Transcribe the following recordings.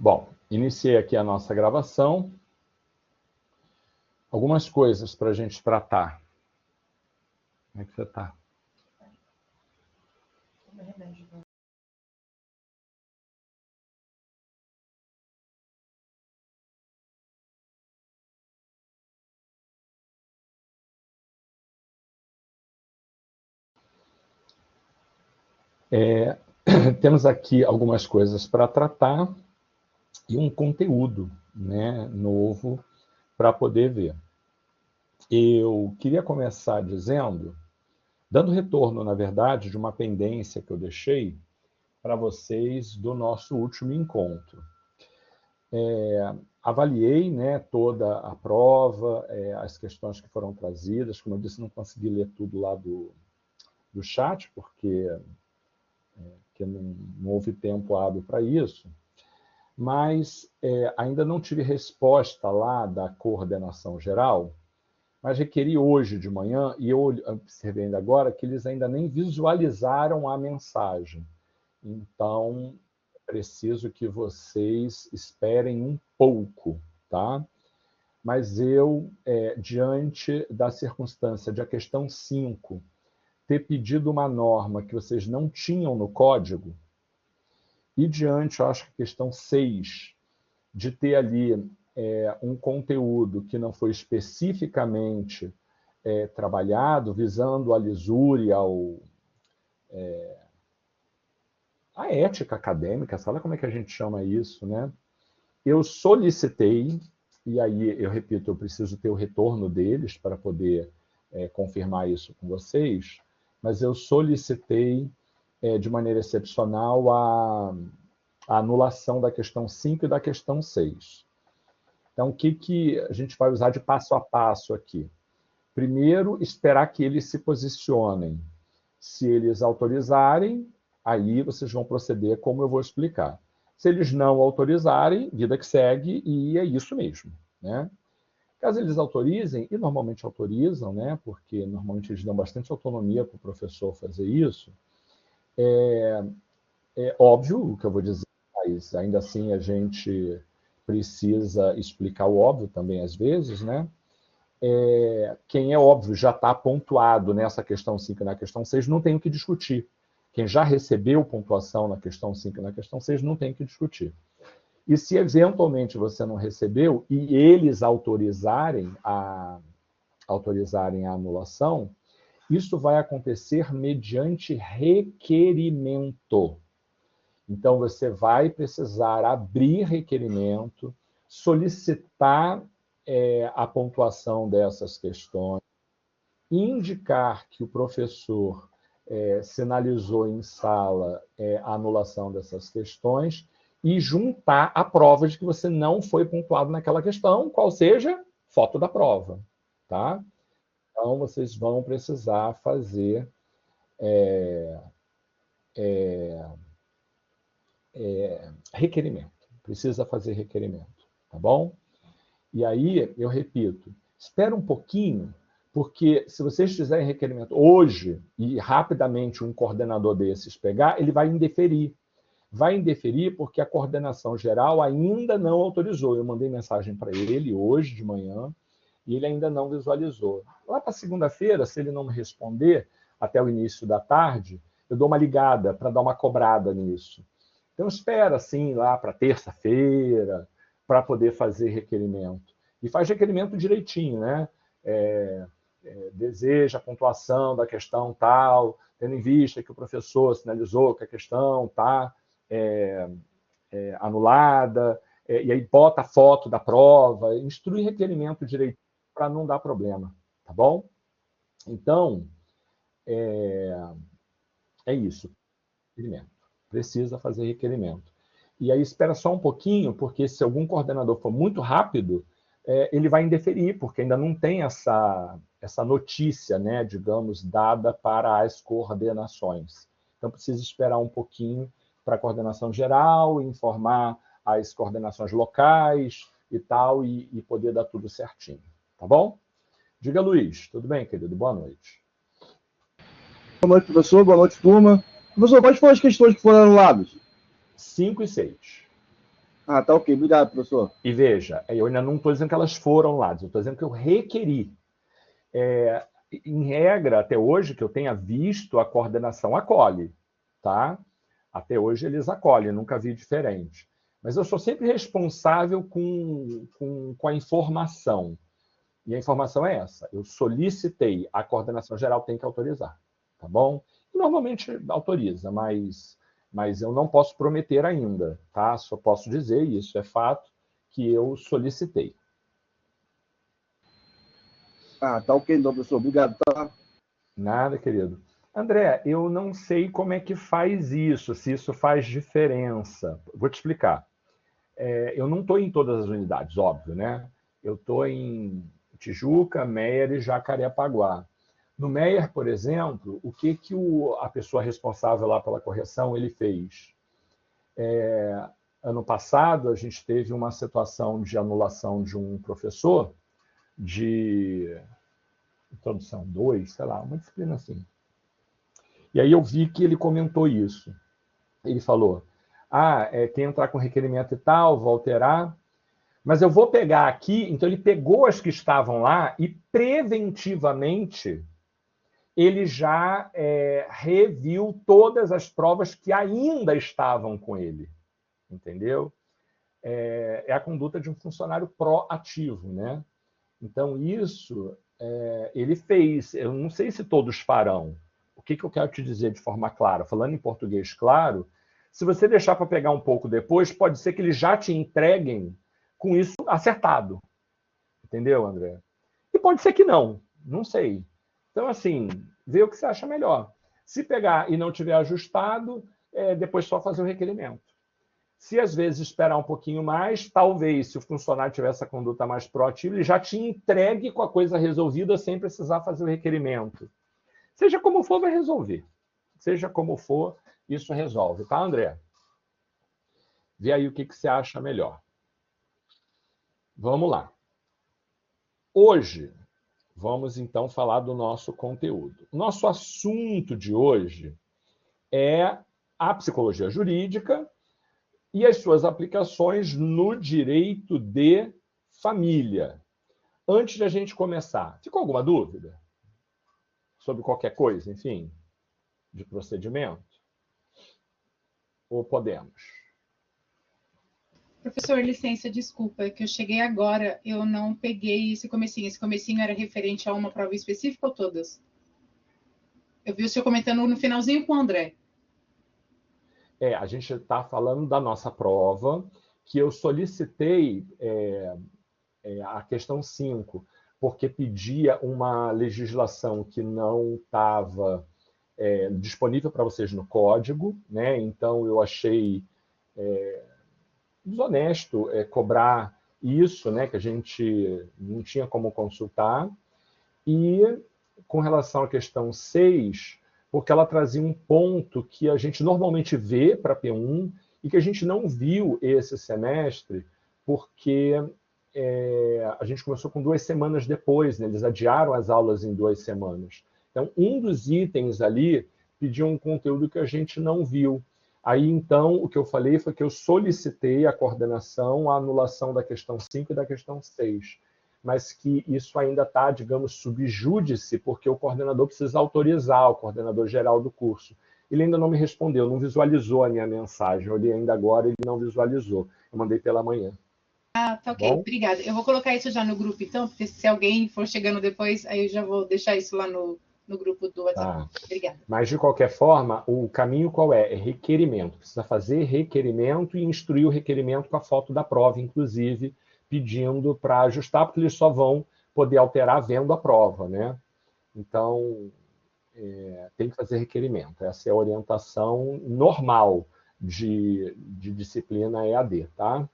Bom, iniciei aqui a nossa gravação. Algumas coisas para a gente tratar. Como é que você está? Temos aqui algumas coisas para tratar e um conteúdo, né, novo para poder ver. Eu queria começar dando retorno, na verdade, de uma pendência que eu deixei para vocês do nosso último encontro. Avaliei, né, toda a prova, as questões que foram trazidas. Como eu disse, não consegui ler tudo lá do chat, porque não houve tempo hábil para isso, mas ainda não tive resposta lá da coordenação geral, mas requeri hoje de manhã, e eu observei ainda agora que eles ainda nem visualizaram a mensagem. Então, é preciso que vocês esperem um pouco, tá? Mas eu, diante da circunstância de a questão 5 ter pedido uma norma que vocês não tinham no código, e diante, eu acho que a questão 6, de ter ali um conteúdo que não foi especificamente trabalhado, visando a lisura e a ética acadêmica, sabe como é que a gente chama isso, né? Eu solicitei, e aí, eu repito, eu preciso ter o retorno deles para poder confirmar isso com vocês, mas eu solicitei de maneira excepcional a anulação da questão 5 e da questão 6. Então, o que a gente vai usar de passo a passo aqui? Primeiro, esperar que eles se posicionem. Se eles autorizarem, aí vocês vão proceder como eu vou explicar. Se eles não autorizarem, vida que segue, e é isso mesmo, né? Caso eles autorizem, e normalmente autorizam, né, porque normalmente eles dão bastante autonomia para o professor fazer isso, é óbvio o que eu vou dizer, mas ainda assim a gente precisa explicar o óbvio também às vezes, né? Quem é óbvio já está pontuado nessa questão 5 e na questão 6, não tem o que discutir. Quem já recebeu pontuação na questão 5 e na questão 6, não tem o que discutir. E se eventualmente você não recebeu e eles autorizarem a anulação, isso vai acontecer mediante requerimento. Então, você vai precisar abrir requerimento, solicitar a pontuação dessas questões, indicar que o professor sinalizou em sala a anulação dessas questões e juntar a prova de que você não foi pontuado naquela questão, qual seja, foto da prova. Tá? Então, vocês vão precisar fazer requerimento. Precisa fazer requerimento, tá bom? E aí, eu repito, espera um pouquinho, porque se vocês fizerem requerimento hoje e rapidamente um coordenador desses pegar, ele vai indeferir. Vai indeferir porque a coordenação geral ainda não autorizou. Eu mandei mensagem para ele hoje de manhã e ele ainda não visualizou. Lá para segunda-feira, se ele não me responder até o início da tarde, eu dou uma ligada para dar uma cobrada nisso. Então, espera, assim, lá para terça-feira, para poder fazer requerimento. E faz requerimento direitinho, né? Deseja a pontuação da questão tal, tendo em vista que o professor sinalizou que a questão está anulada, e aí bota a foto da prova, instrui requerimento direitinho para não dar problema, tá bom? Então, é isso. Requerimento. Precisa fazer requerimento. E aí espera só um pouquinho, porque se algum coordenador for muito rápido, ele vai indeferir, porque ainda não tem essa notícia, né, digamos, dada para as coordenações. Então, precisa esperar um pouquinho para a coordenação geral, informar as coordenações locais e tal, e poder dar tudo certinho. Tá bom? Diga, Luiz. Tudo bem, querido? Boa noite. Boa noite, professor. Boa noite, turma. Professor, quais foram as questões que foram anuladas? 5 e 6. Ah, tá ok. Obrigado, professor. E veja, eu ainda não estou dizendo que elas foram lá, eu estou dizendo que eu requeri. Em regra, até hoje, que eu tenha visto, a coordenação acolhe, tá? Até hoje eles acolhem, nunca vi diferente. Mas eu sou sempre responsável com a informação. E a informação é essa: eu solicitei, a coordenação geral tem que autorizar, tá bom? E normalmente autoriza, mas eu não posso prometer ainda, tá? Só posso dizer, e isso é fato, que eu solicitei. Ah, tá ok, então, professor. Obrigado, tá? Nada, querido. André, eu não sei como é que faz isso, se isso faz diferença. Vou te explicar. Eu não estou em todas as unidades, óbvio, né? Eu estou em Tijuca, Meier e Jacarepaguá. No Meier, por exemplo, o que a pessoa responsável lá pela correção ele fez? Ano passado, a gente teve uma situação de anulação de um professor de introdução 2, sei lá, uma disciplina assim. E aí eu vi que ele comentou isso. Ele falou: quem entrar com requerimento e tal, vou alterar. Mas eu vou pegar aqui. Então ele pegou as que estavam lá e preventivamente ele já reviu todas as provas que ainda estavam com ele. Entendeu? É a conduta de um funcionário proativo, né? Então isso ele fez. Eu não sei se todos farão. O que eu quero te dizer de forma clara? Falando em português claro, se você deixar para pegar um pouco depois, pode ser que eles já te entreguem com isso acertado. Entendeu, André? E pode ser que não. Não sei. Então, assim, vê o que você acha melhor. Se pegar e não tiver ajustado, depois só fazer o requerimento. Se às vezes esperar um pouquinho mais, talvez, se o funcionário tiver essa conduta mais proativa, ele já te entregue com a coisa resolvida sem precisar fazer o requerimento. Seja como for, vai resolver. Seja como for, isso resolve, tá, André? Vê aí o que você acha melhor. Vamos lá. Hoje, vamos então falar do nosso conteúdo. Nosso assunto de hoje é a psicologia jurídica e as suas aplicações no direito de família. Antes de a gente começar, ficou alguma dúvida sobre qualquer coisa, enfim, de procedimento? Ou podemos? Professor, licença, desculpa, é que eu cheguei agora, eu não peguei esse comecinho. Esse comecinho era referente a uma prova específica ou todas? Eu vi o senhor comentando no finalzinho com o André. A gente está falando da nossa prova, que eu solicitei a questão 5, porque pedia uma legislação que não estava disponível para vocês no código, né? Então eu achei desonesto cobrar isso, né? Que a gente não tinha como consultar. E com relação à questão 6, porque ela trazia um ponto que a gente normalmente vê para P1 e que a gente não viu esse semestre, porque a gente começou com 2 semanas depois, né? Eles adiaram as aulas em 2 semanas. Então, um dos itens ali pedia um conteúdo que a gente não viu. Aí, então, o que eu falei foi que eu solicitei a coordenação, a anulação da questão 5 e da questão 6, mas que isso ainda está, digamos, subjúdice, porque o coordenador precisa autorizar, o coordenador geral do curso. Ele ainda não me respondeu, não visualizou a minha mensagem. Eu olhei ainda agora, ele não visualizou. Eu mandei pela manhã. Tá ok, obrigada. Eu vou colocar isso já no grupo, então, porque se alguém for chegando depois, aí eu já vou deixar isso lá no grupo do WhatsApp. Obrigada. Mas, de qualquer forma, o caminho qual é? É requerimento. Precisa fazer requerimento e instruir o requerimento com a foto da prova, inclusive, pedindo para ajustar, porque eles só vão poder alterar vendo a prova, né? Então, tem que fazer requerimento. Essa é a orientação normal de disciplina EAD, tá?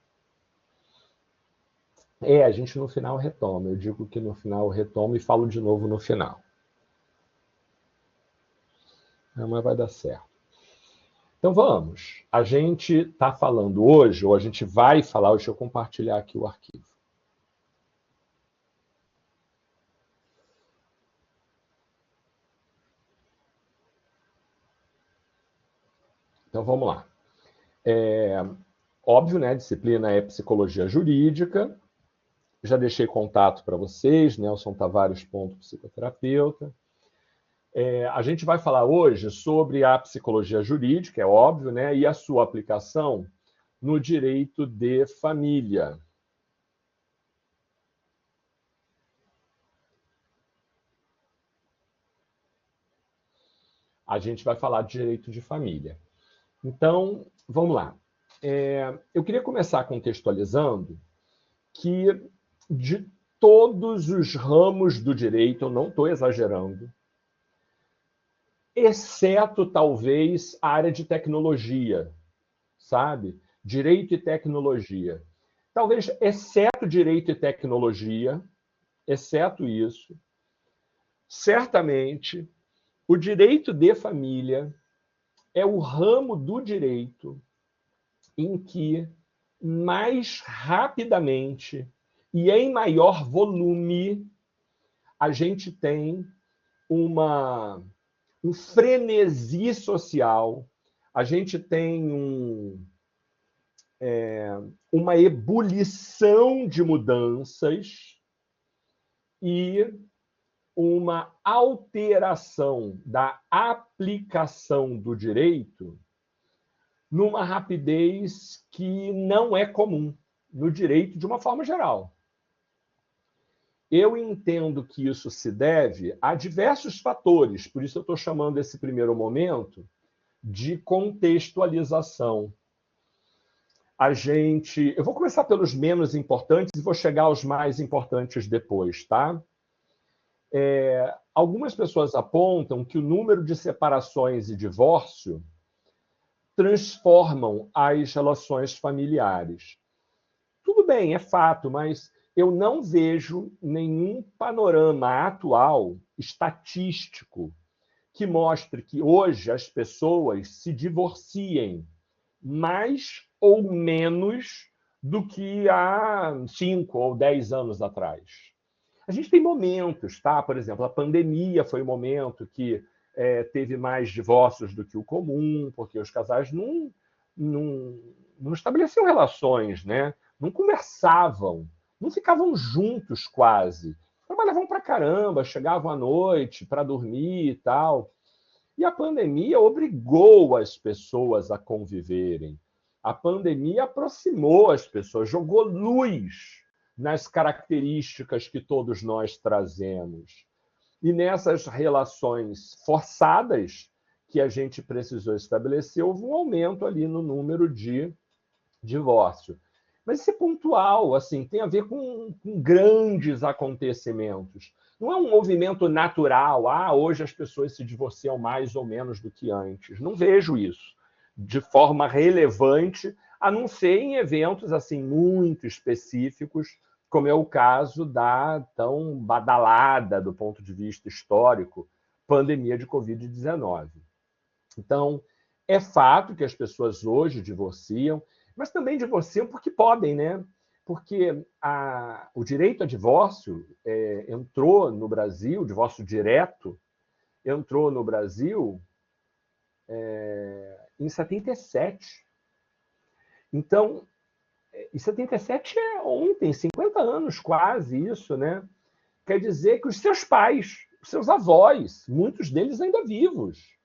A gente no final retoma. Eu digo que no final eu retomo e falo de novo no final. Mas vai dar certo. Então vamos. A gente está falando hoje, ou a gente vai falar, deixa eu compartilhar aqui o arquivo. Então vamos lá. Óbvio, né? A disciplina é psicologia jurídica. Já deixei contato para vocês, Nelson Tavares, psicoterapeuta. A gente vai falar hoje sobre a psicologia jurídica, é óbvio, né? E a sua aplicação no direito de família. A gente vai falar de direito de família. Então, vamos lá. Eu queria começar contextualizando que de todos os ramos do direito, eu não estou exagerando, exceto talvez a área de tecnologia, sabe? Direito e tecnologia. Talvez, exceto direito e tecnologia, exceto isso, certamente o direito de família é o ramo do direito em que mais rapidamente e em maior volume a gente tem um frenesi social, a gente tem uma ebulição de mudanças e uma alteração da aplicação do direito numa rapidez que não é comum no direito de uma forma geral. Eu entendo que isso se deve a diversos fatores, por isso eu estou chamando esse primeiro momento de contextualização. Eu vou começar pelos menos importantes e vou chegar aos mais importantes depois, tá? Algumas pessoas apontam que o número de separações e divórcio transformam as relações familiares. Tudo bem, é fato, mas eu não vejo nenhum panorama atual, estatístico, que mostre que hoje as pessoas se divorciem mais ou menos do que há 5 ou 10 anos atrás. A gente tem momentos, tá? Por exemplo, a pandemia foi um momento que teve mais divórcios do que o comum, porque os casais não estabeleciam relações, né? Não conversavam, não ficavam juntos quase. Trabalhavam pra caramba, chegavam à noite para dormir e tal. E a pandemia obrigou as pessoas a conviverem. A pandemia aproximou as pessoas, jogou luz nas características que todos nós trazemos. E nessas relações forçadas que a gente precisou estabelecer, houve um aumento ali no número de divórcio. Mas isso é pontual, assim, tem a ver com grandes acontecimentos. Não é um movimento natural, hoje as pessoas se divorciam mais ou menos do que antes. Não vejo isso de forma relevante, a não ser em eventos assim muito específicos, como é o caso da tão badalada, do ponto de vista histórico, pandemia de Covid-19. Então, é fato que as pessoas hoje divorciam, mas também divorciam porque podem, né? Porque o direito a divórcio entrou no Brasil, o divórcio direto entrou no Brasil em 77. Então, em 77 é ontem, 50 anos quase isso, né? Quer dizer que os seus pais, os seus avós, muitos deles ainda vivos,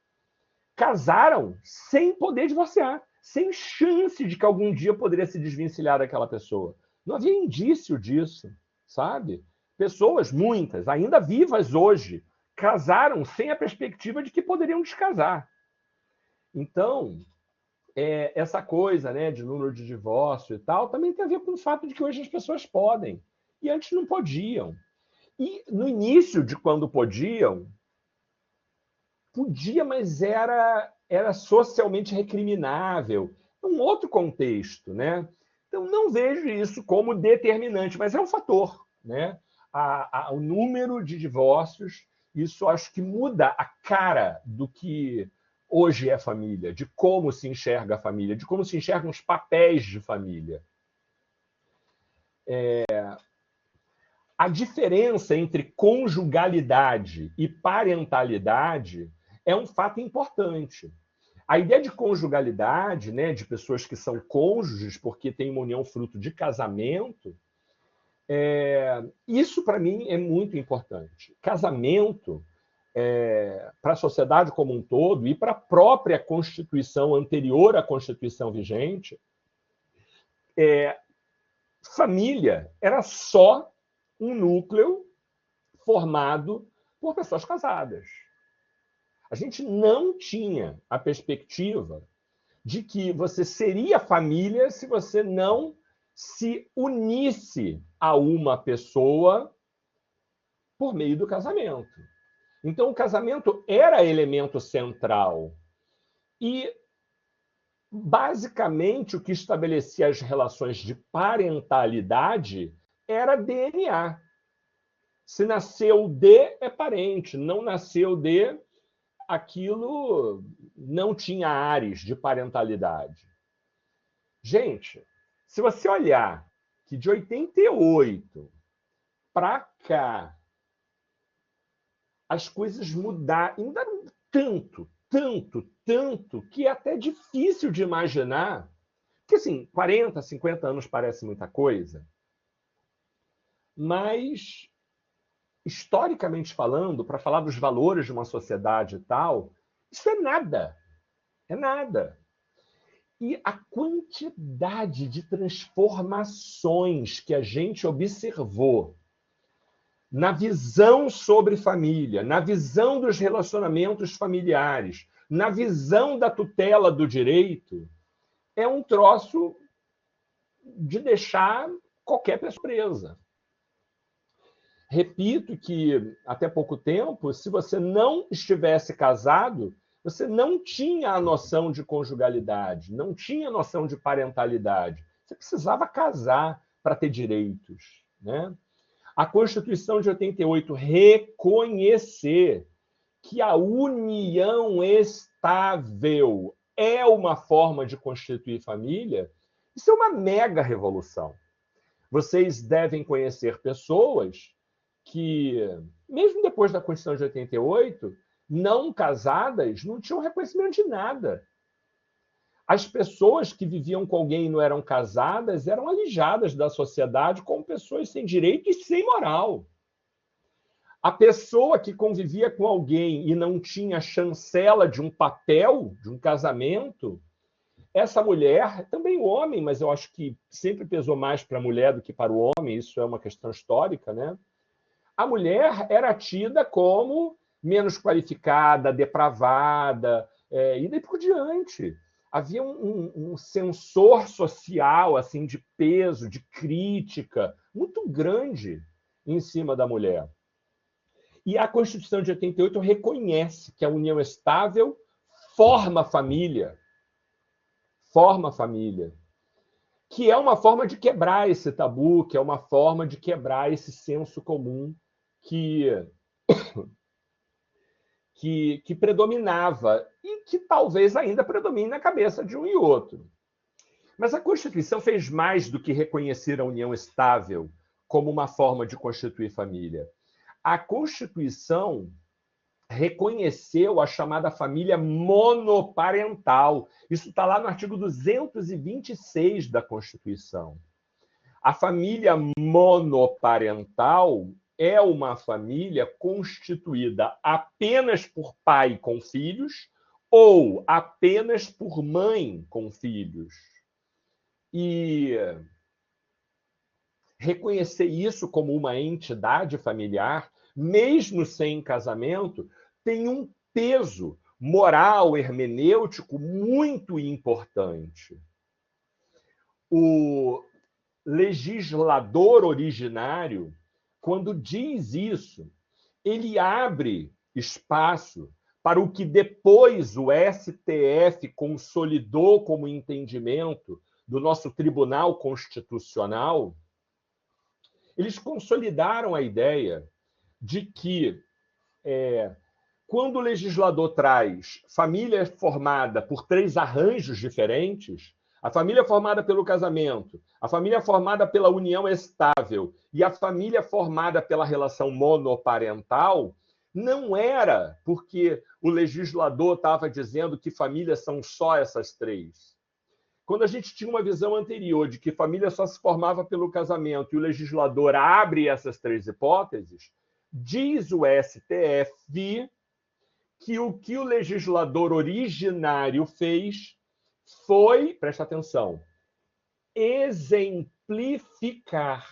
casaram sem poder divorciar, sem chance de que algum dia poderia se desvencilhar daquela pessoa. Não havia indício disso, sabe? Pessoas, muitas, ainda vivas hoje, casaram sem a perspectiva de que poderiam descasar. Então, essa coisa, né, de número de divórcio e tal, também tem a ver com o fato de que hoje as pessoas podem, e antes não podiam. E no início de quando podiam, podia, mas era socialmente recriminável, um outro contexto, né? Então, não vejo isso como determinante, mas é um fator, né? O número de divórcios, isso acho que muda a cara do que hoje é família, de como se enxerga a família, de como se enxergam os papéis de família. A diferença entre conjugalidade e parentalidade é um fato importante. A ideia de conjugalidade, né, de pessoas que são cônjuges porque têm uma união fruto de casamento, isso para mim é muito importante. Casamento, para a sociedade como um todo e para a própria Constituição anterior à Constituição vigente, família era só um núcleo formado por pessoas casadas. A gente não tinha a perspectiva de que você seria família se você não se unisse a uma pessoa por meio do casamento. Então, o casamento era elemento central. E, basicamente, o que estabelecia as relações de parentalidade era DNA. Se nasceu de, é parente. Não nasceu de, aquilo não tinha ares de parentalidade. Gente, se você olhar que de 88 para cá, as coisas mudaram tanto, que é até difícil de imaginar. Porque, assim, 40, 50 anos parece muita coisa, mas, historicamente falando, para falar dos valores de uma sociedade e tal, isso é nada. É nada. E a quantidade de transformações que a gente observou na visão sobre família, na visão dos relacionamentos familiares, na visão da tutela do direito, é um troço de deixar qualquer pessoa presa. Repito que, até pouco tempo, se você não estivesse casado, você não tinha a noção de conjugalidade, não tinha a noção de parentalidade. Você precisava casar para ter direitos, né? A Constituição de 88 reconhecer que a união estável é uma forma de constituir família, isso é uma mega revolução. Vocês devem conhecer pessoas que, mesmo depois da Constituição de 88, não casadas, não tinham reconhecimento de nada. As pessoas que viviam com alguém e não eram casadas eram alijadas da sociedade como pessoas sem direito e sem moral. A pessoa que convivia com alguém e não tinha chancela de um papel, de um casamento, essa mulher, também o homem, mas eu acho que sempre pesou mais para a mulher do que para o homem, isso é uma questão histórica, né? A mulher era tida como menos qualificada, depravada, e daí por diante. Havia um sensor social assim, de peso, de crítica, muito grande em cima da mulher. E a Constituição de 88 reconhece que a união estável forma família. Forma família. Que é uma forma de quebrar esse tabu, que é uma forma de quebrar esse senso comum que predominava e que talvez ainda predomine na cabeça de um e outro. Mas a Constituição fez mais do que reconhecer a união estável como uma forma de constituir família. A Constituição reconheceu a chamada família monoparental. Isso está lá no artigo 226 da Constituição. A família monoparental é uma família constituída apenas por pai com filhos ou apenas por mãe com filhos. E reconhecer isso como uma entidade familiar, mesmo sem casamento, tem um peso moral, hermenêutico muito importante. O legislador originário, quando diz isso, ele abre espaço para o que depois o STF consolidou como entendimento do nosso Tribunal Constitucional. Eles consolidaram a ideia de que, quando o legislador traz família formada por 3 arranjos diferentes, a família formada pelo casamento, a família formada pela união estável e a família formada pela relação monoparental, Não era porque o legislador estava dizendo que famílias são só essas três. Quando a gente tinha uma visão anterior de que família só se formava pelo casamento e o legislador abre essas três hipóteses, diz o STF que o legislador originário fez foi, presta atenção, exemplificar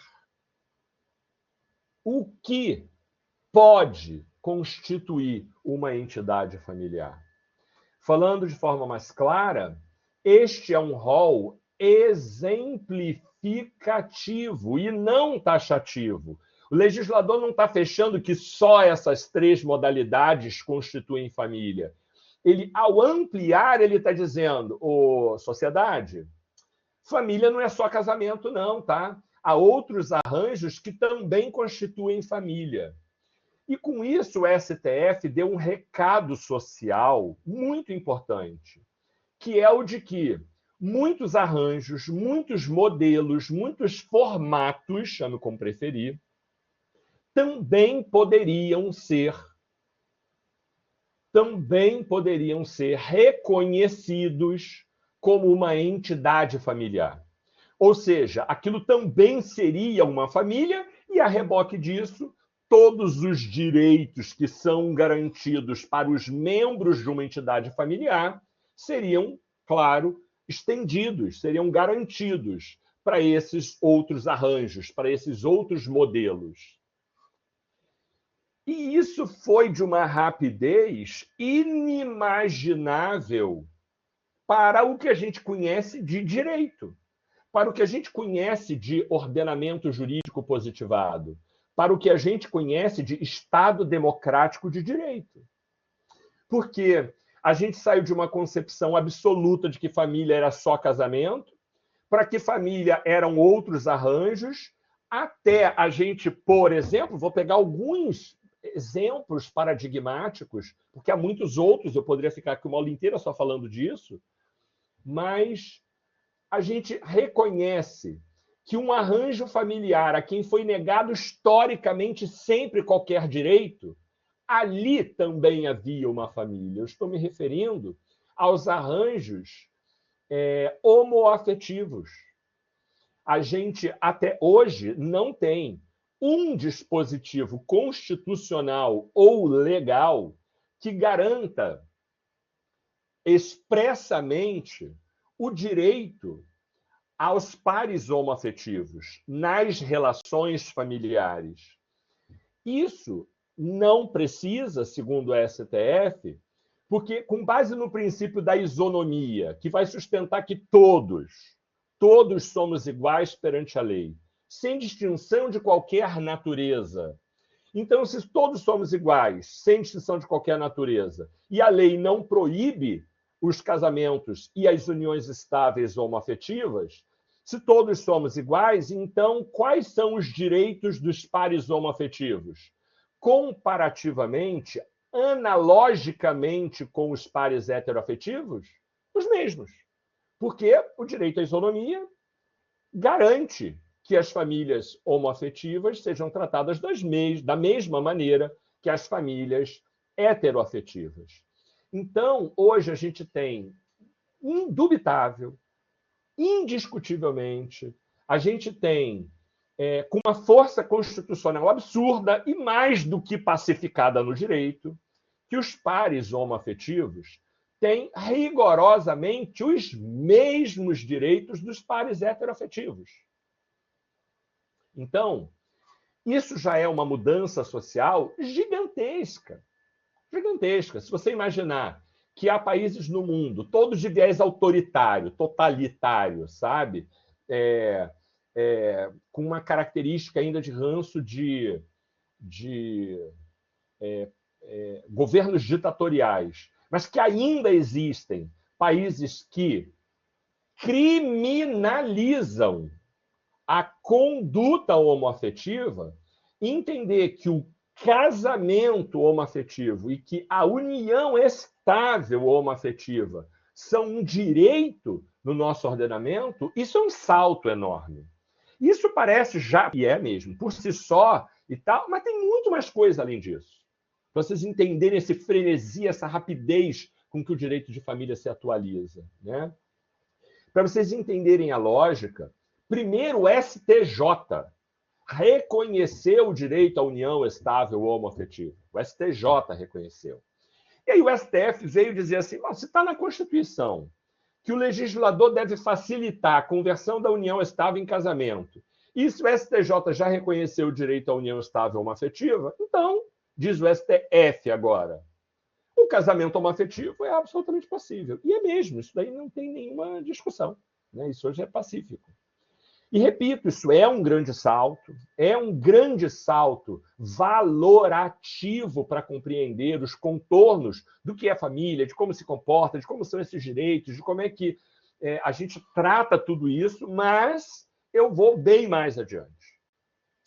o que pode constituir uma entidade familiar. Falando de forma mais clara, este é um rol exemplificativo e não taxativo. O legislador não está fechando que só essas três modalidades constituem família. Ele, ao ampliar, ele está dizendo, sociedade, família não é só casamento, não, tá? Há outros arranjos que também constituem família. E com isso o STF deu um recado social muito importante, que é o de que muitos arranjos, muitos modelos, muitos formatos, chame como preferir, também poderiam ser reconhecidos como uma entidade familiar. Ou seja, aquilo também seria uma família e, a reboque disso, todos os direitos que são garantidos para os membros de uma entidade familiar seriam, claro, estendidos, seriam garantidos para esses outros arranjos, para esses outros modelos. E isso foi de uma rapidez inimaginável para o que a gente conhece de direito, para o que a gente conhece de ordenamento jurídico positivado, para o que a gente conhece de Estado democrático de direito. Porque a gente saiu de uma concepção absoluta de que família era só casamento, para que família eram outros arranjos, até a gente, por exemplo, vou pegar alguns exemplos paradigmáticos, porque há muitos outros, eu poderia ficar aqui uma aula inteira só falando disso, mas a gente reconhece que um arranjo familiar a quem foi negado historicamente sempre qualquer direito, ali também havia uma família. Eu estou me referindo aos arranjos homoafetivos. A gente, até hoje, não tem um dispositivo constitucional ou legal que garanta expressamente o direito aos pares homoafetivos nas relações familiares. Isso não precisa, segundo o STF, porque, com base no princípio da isonomia, que vai sustentar que todos somos iguais perante a lei, sem distinção de qualquer natureza. Então, se todos somos iguais, sem distinção de qualquer natureza, e a lei não proíbe os casamentos e as uniões estáveis homoafetivas, se todos somos iguais, então quais são os direitos dos pares homoafetivos? Comparativamente, analogicamente com os pares heteroafetivos, os mesmos. Porque o direito à isonomia garante que as famílias homoafetivas sejam tratadas da mesma maneira que as famílias heteroafetivas. Então, hoje a gente tem, indubitável, indiscutivelmente, a gente tem, com uma força constitucional absurda e mais do que pacificada no direito, que os pares homoafetivos têm rigorosamente os mesmos direitos dos pares heteroafetivos. Então, isso já é uma mudança social gigantesca. Gigantesca. Se você imaginar que há países no mundo, todos de viés autoritário, totalitário, sabe? Com uma característica ainda de ranço de governos ditatoriais, mas que ainda existem países que criminalizam a conduta homoafetiva, entender que o casamento homoafetivo e que a união estável homoafetiva são um direito no nosso ordenamento, isso é um salto enorme. Isso parece já, e é mesmo, por si só e tal, mas tem muito mais coisa além disso. Para vocês entenderem esse frenesi, essa rapidez com que o direito de família se atualiza, né? Para vocês entenderem a lógica, primeiro o STJ reconheceu o direito à união estável homoafetiva. O STJ reconheceu. E aí o STF veio dizer assim, se está na Constituição que o legislador deve facilitar a conversão da união estável em casamento, e se o STJ já reconheceu o direito à união estável homoafetiva, então, diz o STF agora, o casamento homoafetivo é absolutamente possível. E é mesmo, isso daí não tem nenhuma discussão, né? Isso hoje é pacífico. E, repito, isso é um grande salto valorativo para compreender os contornos do que é família, de como se comporta, de como são esses direitos, de como é que a gente trata tudo isso, mas eu vou bem mais adiante.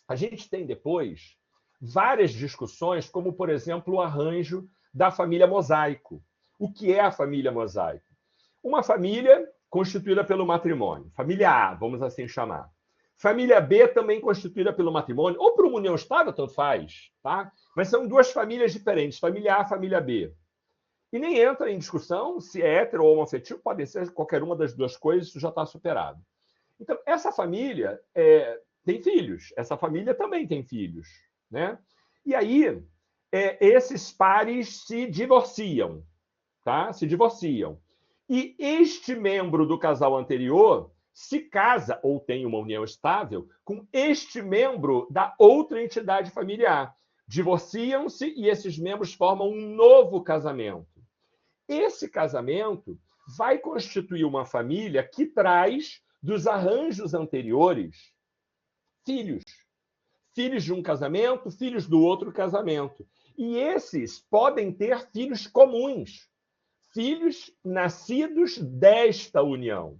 A gente tem depois várias discussões, como, por exemplo, o arranjo da família mosaico. O que é a família mosaico? Uma família constituída pelo matrimônio. Família A, vamos assim chamar. Família B também constituída pelo matrimônio, ou por uma união estável, tanto faz, tá? Mas são duas famílias diferentes, família A, família B. E nem entra em discussão se é hétero ou homoafetivo, pode ser qualquer uma das duas coisas, isso já está superado. Então, essa família tem filhos, essa família também tem filhos, né? E aí, esses pares se divorciam, tá? Se divorciam. E este membro do casal anterior se casa, ou tem uma união estável, com este membro da outra entidade familiar. Divorciam-se e esses membros formam um novo casamento. Esse casamento vai constituir uma família que traz dos arranjos anteriores filhos. Filhos de um casamento, filhos do outro casamento. E esses podem ter filhos comuns. Filhos nascidos desta união.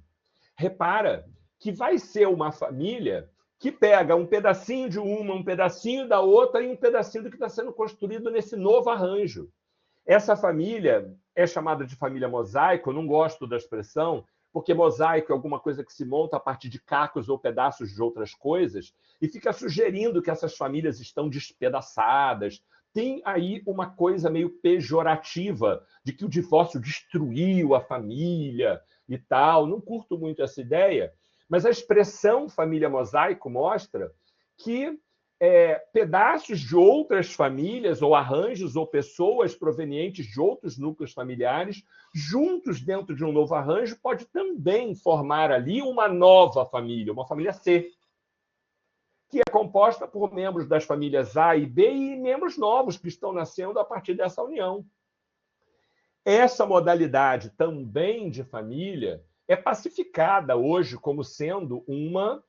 Repara que vai ser uma família que pega um pedacinho de uma, um pedacinho da outra e um pedacinho do que está sendo construído nesse novo arranjo. Essa família é chamada de família mosaico, eu não gosto da expressão, porque mosaico é alguma coisa que se monta a partir de cacos ou pedaços de outras coisas e fica sugerindo que essas famílias estão despedaçadas. Tem aí uma coisa meio pejorativa de que o divórcio destruiu a família e tal. Não curto muito essa ideia, mas a expressão família mosaico mostra que pedaços de outras famílias ou arranjos ou pessoas provenientes de outros núcleos familiares juntos dentro de um novo arranjo pode também formar ali uma nova família, uma família C, que é composta por membros das famílias A e B e membros novos que estão nascendo a partir dessa união. Essa modalidade também de família é pacificada hoje como sendo uma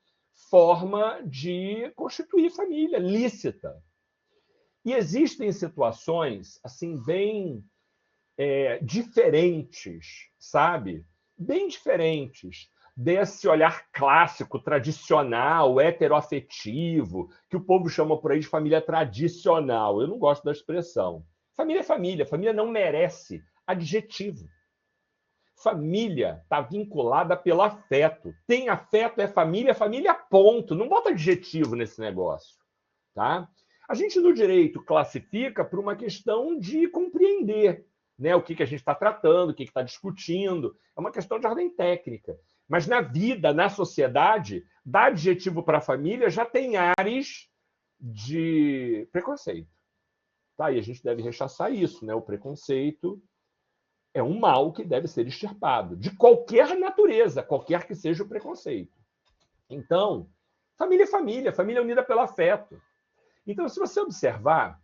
forma de constituir família lícita. E existem situações assim bem diferentes, sabe? Bem diferentes desse olhar clássico, tradicional, heteroafetivo, que o povo chama por aí de família tradicional. Eu não gosto da expressão. Família é família. Família não merece adjetivo. Família está vinculada pelo afeto. Tem afeto, é família, ponto. Não bota adjetivo nesse negócio. Tá? A gente, no direito, classifica por uma questão de compreender, né, o que a gente está tratando, o que está discutindo. É uma questão de ordem técnica. Mas na vida, na sociedade, dar adjetivo para a família já tem ares de preconceito. Tá? E a gente deve rechaçar isso, né? O preconceito é um mal que deve ser extirpado, de qualquer natureza, qualquer que seja o preconceito. Então, família é família, família unida pelo afeto. Então, se você observar,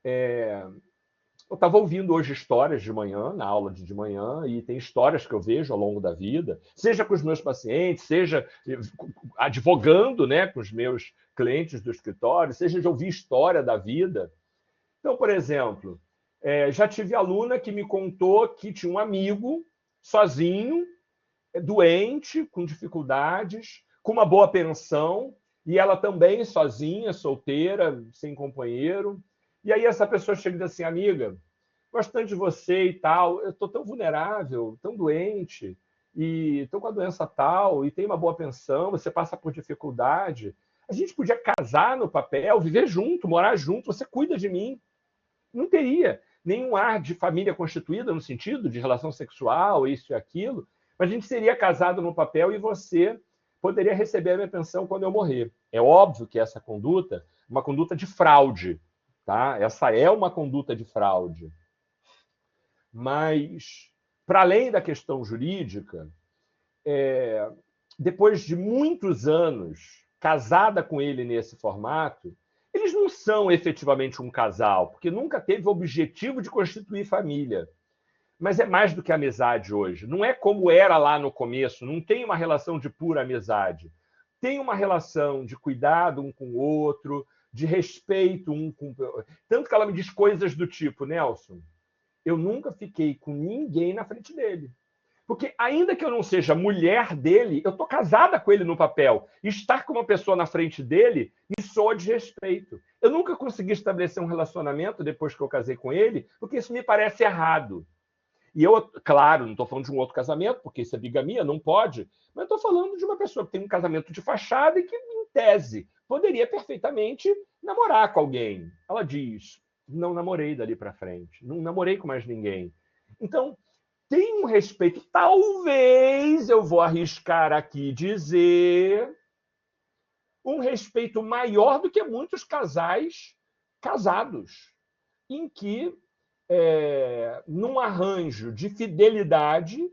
eu estava ouvindo hoje histórias de manhã, na aula de manhã, e tem histórias que eu vejo ao longo da vida, seja com os meus pacientes, seja advogando, né, com os meus clientes do escritório, seja de ouvir história da vida. Então, por exemplo, já tive aluna que me contou que tinha um amigo sozinho, doente, com dificuldades, com uma boa pensão, e ela também sozinha, solteira, sem companheiro. E aí essa pessoa chega e diz assim, amiga, gosto tanto de você e tal, eu estou tão vulnerável, tão doente, e estou com a doença tal, e tenho uma boa pensão, você passa por dificuldade. A gente podia casar no papel, viver junto, morar junto, você cuida de mim. não teria nenhum ar de família constituída no sentido de relação sexual, isso e aquilo, mas a gente seria casado no papel e você poderia receber a minha pensão quando eu morrer. É óbvio que essa conduta, uma conduta de fraude, tá? Essa é uma conduta de fraude. Mas, para além da questão jurídica, depois de muitos anos casada com ele nesse formato, eles não são efetivamente um casal, porque nunca teve o objetivo de constituir família. Mas é mais do que amizade hoje. Não é como era lá no começo, não tem uma relação de pura amizade. Tem uma relação de cuidado um com o outro, de respeito um com o outro. Tanto que ela me diz coisas do tipo, Nelson, eu nunca fiquei com ninguém na frente dele. Porque ainda que eu não seja mulher dele, eu estou casada com ele no papel. E estar com uma pessoa na frente dele me soa de respeito. Eu nunca consegui estabelecer um relacionamento depois que eu casei com ele, porque isso me parece errado. E eu, claro, não estou falando de um outro casamento, porque isso é bigamia, não pode, mas estou falando de uma pessoa que tem um casamento de fachada e que, em tese, poderia perfeitamente namorar com alguém. Ela diz, não namorei dali para frente, não namorei com mais ninguém. Então, tem um respeito, talvez, eu vou arriscar aqui dizer, um respeito maior do que muitos casais casados, em que num arranjo de fidelidade,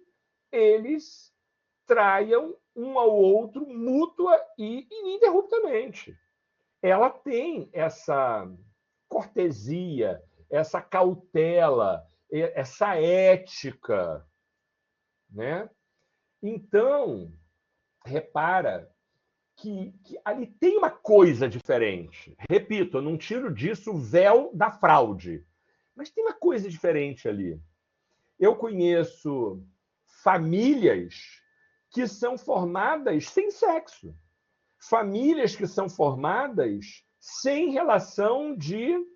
eles traiam um ao outro mútua e ininterruptamente. Ela tem essa cortesia, essa cautela, essa ética, né? Então, repara que ali tem uma coisa diferente. Repito, eu não tiro disso o véu da fraude. Mas tem uma coisa diferente ali. Eu conheço famílias que são formadas sem sexo. Famílias que são formadas sem relação de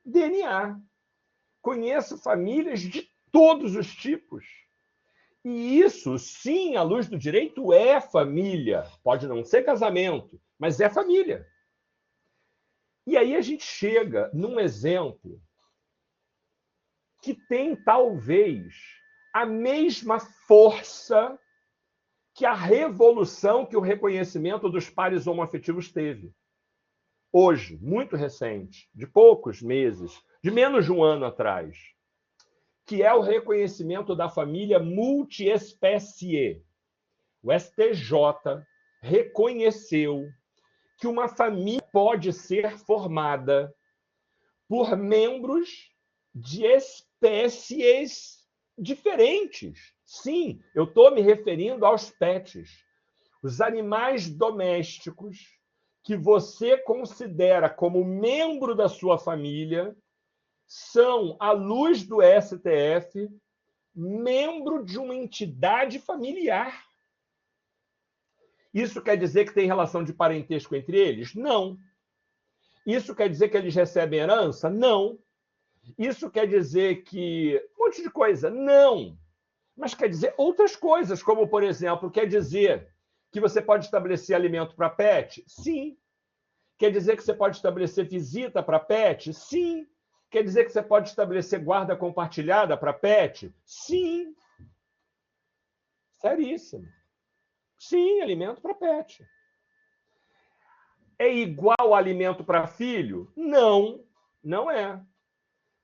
DNA. Conheço famílias de todos os tipos. E isso, sim, à luz do direito, é família. Pode não ser casamento, mas é família. E aí a gente chega num exemplo que tem, talvez, a mesma força que a revolução que o reconhecimento dos pares homoafetivos teve. Hoje, muito recente, de poucos meses, de menos de um ano atrás, que é o reconhecimento da família multiespécie. O STJ reconheceu que uma família pode ser formada por membros de espécies diferentes. Sim, eu estou me referindo aos pets, os animais domésticos que você considera como membro da sua família são, à luz do STF, membro de uma entidade familiar. Isso quer dizer que tem relação de parentesco entre eles? Não. Isso quer dizer que eles recebem herança? Não. Isso quer dizer que... Um monte de coisa. Não. Mas quer dizer outras coisas, como, por exemplo, quer dizer que você pode estabelecer alimento para pet? Sim. Quer dizer que você pode estabelecer visita para pet? Sim. Quer dizer que você pode estabelecer guarda compartilhada para pet? Sim. Seríssimo. Sim, alimento para pet. É igual alimento para filho? Não, não é.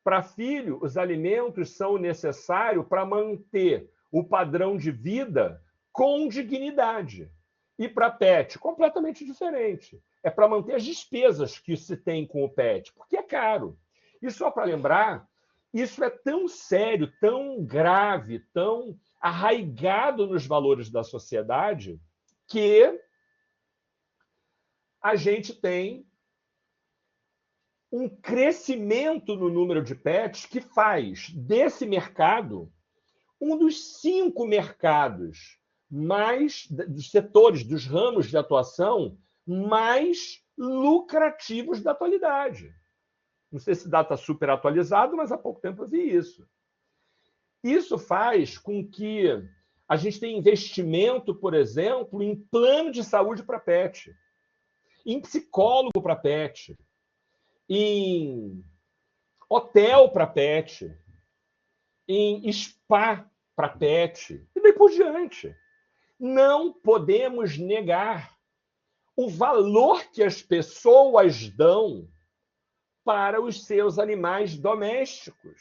Para filho, os alimentos são necessários para manter o padrão de vida com dignidade. E para pet, completamente diferente. É para manter as despesas que se tem com o pet, porque é caro. E só para lembrar, isso é tão sério, tão grave, tão arraigado nos valores da sociedade, que a gente tem um crescimento no número de pets que faz desse mercado um dos 5 mercados mais, dos setores, dos ramos de atuação mais lucrativos da atualidade. Não sei se data super atualizado, mas há pouco tempo eu vi isso. Isso faz com que a gente tenha investimento, por exemplo, em plano de saúde para pet, em psicólogo para pet, em hotel para pet, em spa para pet, e daí por diante. Não podemos negar o valor que as pessoas dão para os seus animais domésticos.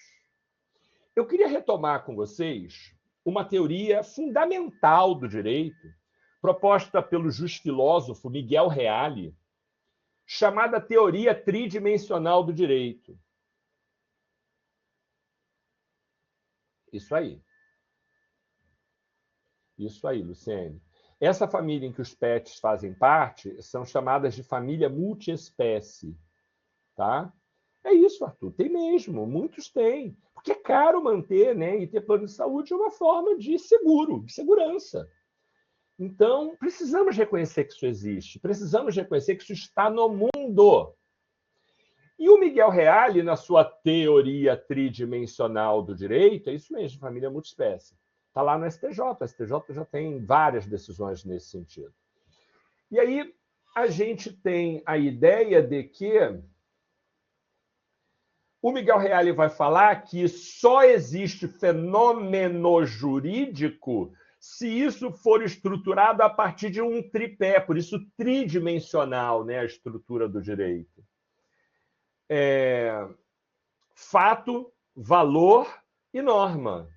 Eu queria retomar com vocês uma teoria fundamental do direito, proposta pelo jusfilósofo Miguel Reale, chamada teoria tridimensional do direito. Isso aí. Isso aí, Luciene. Essa família em que os pets fazem parte são chamadas de família multiespécie. Tá? É isso, Arthur. Tem mesmo. Muitos têm. Porque é caro manter, né? E ter plano de saúde é uma forma de seguro, de segurança. Então, precisamos reconhecer que isso existe. Precisamos reconhecer que isso está no mundo. E o Miguel Reale, na sua teoria tridimensional do direito, é isso mesmo, família multiespécie. Está lá no STJ. O STJ já tem várias decisões nesse sentido. E aí, a gente tem a ideia de que o Miguel Reale vai falar que só existe fenômeno jurídico se isso for estruturado a partir de um tripé, por isso tridimensional, né, a estrutura do direito. Fato, valor e norma.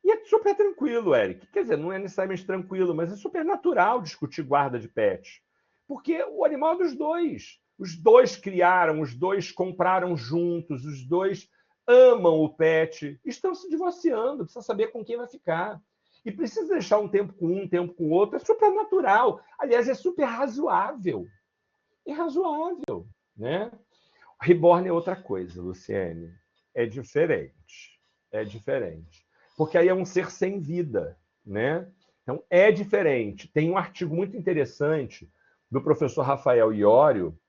E é super tranquilo, Eric. Quer dizer, não é necessariamente tranquilo, mas é super natural discutir guarda de pet. Porque o animal é dos dois. Os dois criaram, os dois compraram juntos, os dois amam o pet, estão se divorciando, precisa saber com quem vai ficar. E precisa deixar um tempo com um tempo com o outro, é super natural. Aliás, é super razoável. É razoável, né? Reborn é outra coisa, Luciene. É diferente. É diferente. Porque aí é um ser sem vida, né? Então, é diferente. Tem um artigo muito interessante do professor Rafael Iório,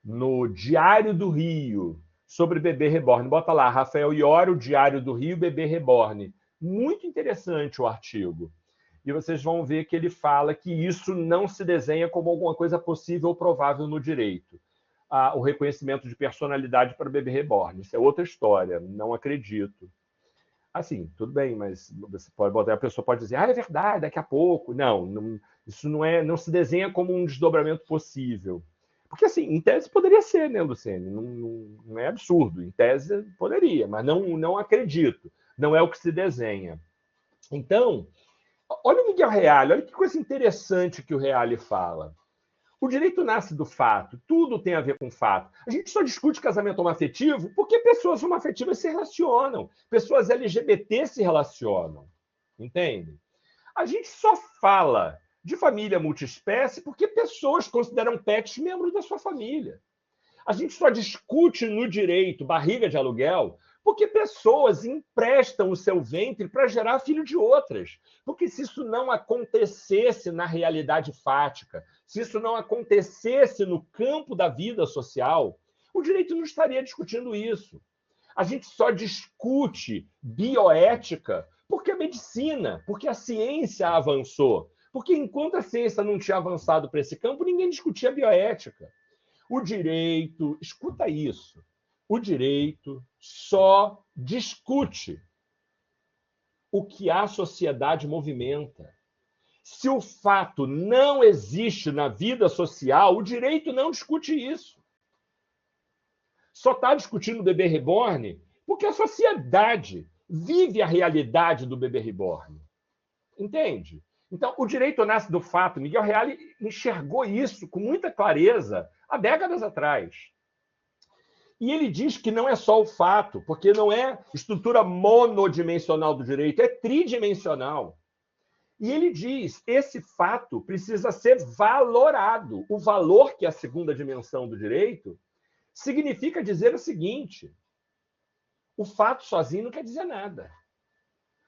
no Diário do Rio, sobre bebê reborn. Bota lá, Rafael Iório, Diário do Rio, bebê reborn. Muito interessante o artigo. E vocês vão ver que ele fala que isso não se desenha como alguma coisa possível ou provável no direito. O reconhecimento de personalidade para bebê reborn. Isso é outra história, não acredito. Assim, tudo bem, mas você pode botar, a pessoa pode dizer, é verdade, daqui a pouco. Não, isso não se desenha como um desdobramento possível. Porque, assim, em tese poderia ser, né, Luciene? Não é absurdo. Em tese poderia, mas não acredito. Não é o que se desenha. Então, olha o Miguel Reale, olha que coisa interessante que o Reale fala. O direito nasce do fato, tudo tem a ver com fato. A gente só discute casamento homoafetivo porque pessoas homoafetivas se relacionam, pessoas LGBT se relacionam, entende? A gente só fala de família multiespécie porque pessoas consideram pets membros da sua família. A gente só discute no direito barriga de aluguel porque pessoas emprestam o seu ventre para gerar filho de outras. Porque se isso não acontecesse na realidade fática, se isso não acontecesse no campo da vida social, o direito não estaria discutindo isso. A gente só discute bioética porque a medicina, porque a ciência avançou. Porque enquanto a ciência não tinha avançado para esse campo, ninguém discutia bioética. O direito, escuta isso, o direito só discute o que a sociedade movimenta. Se o fato não existe na vida social, o direito não discute isso. Só está discutindo o bebê reborn porque a sociedade vive a realidade do bebê reborn. Entende? Então, o direito nasce do fato. Miguel Reale enxergou isso com muita clareza há décadas atrás. E ele diz que não é só o fato, porque não é estrutura monodimensional do direito, é tridimensional. E ele diz, esse fato precisa ser valorado. O valor, que é a segunda dimensão do direito, significa dizer o seguinte: o fato sozinho não quer dizer nada.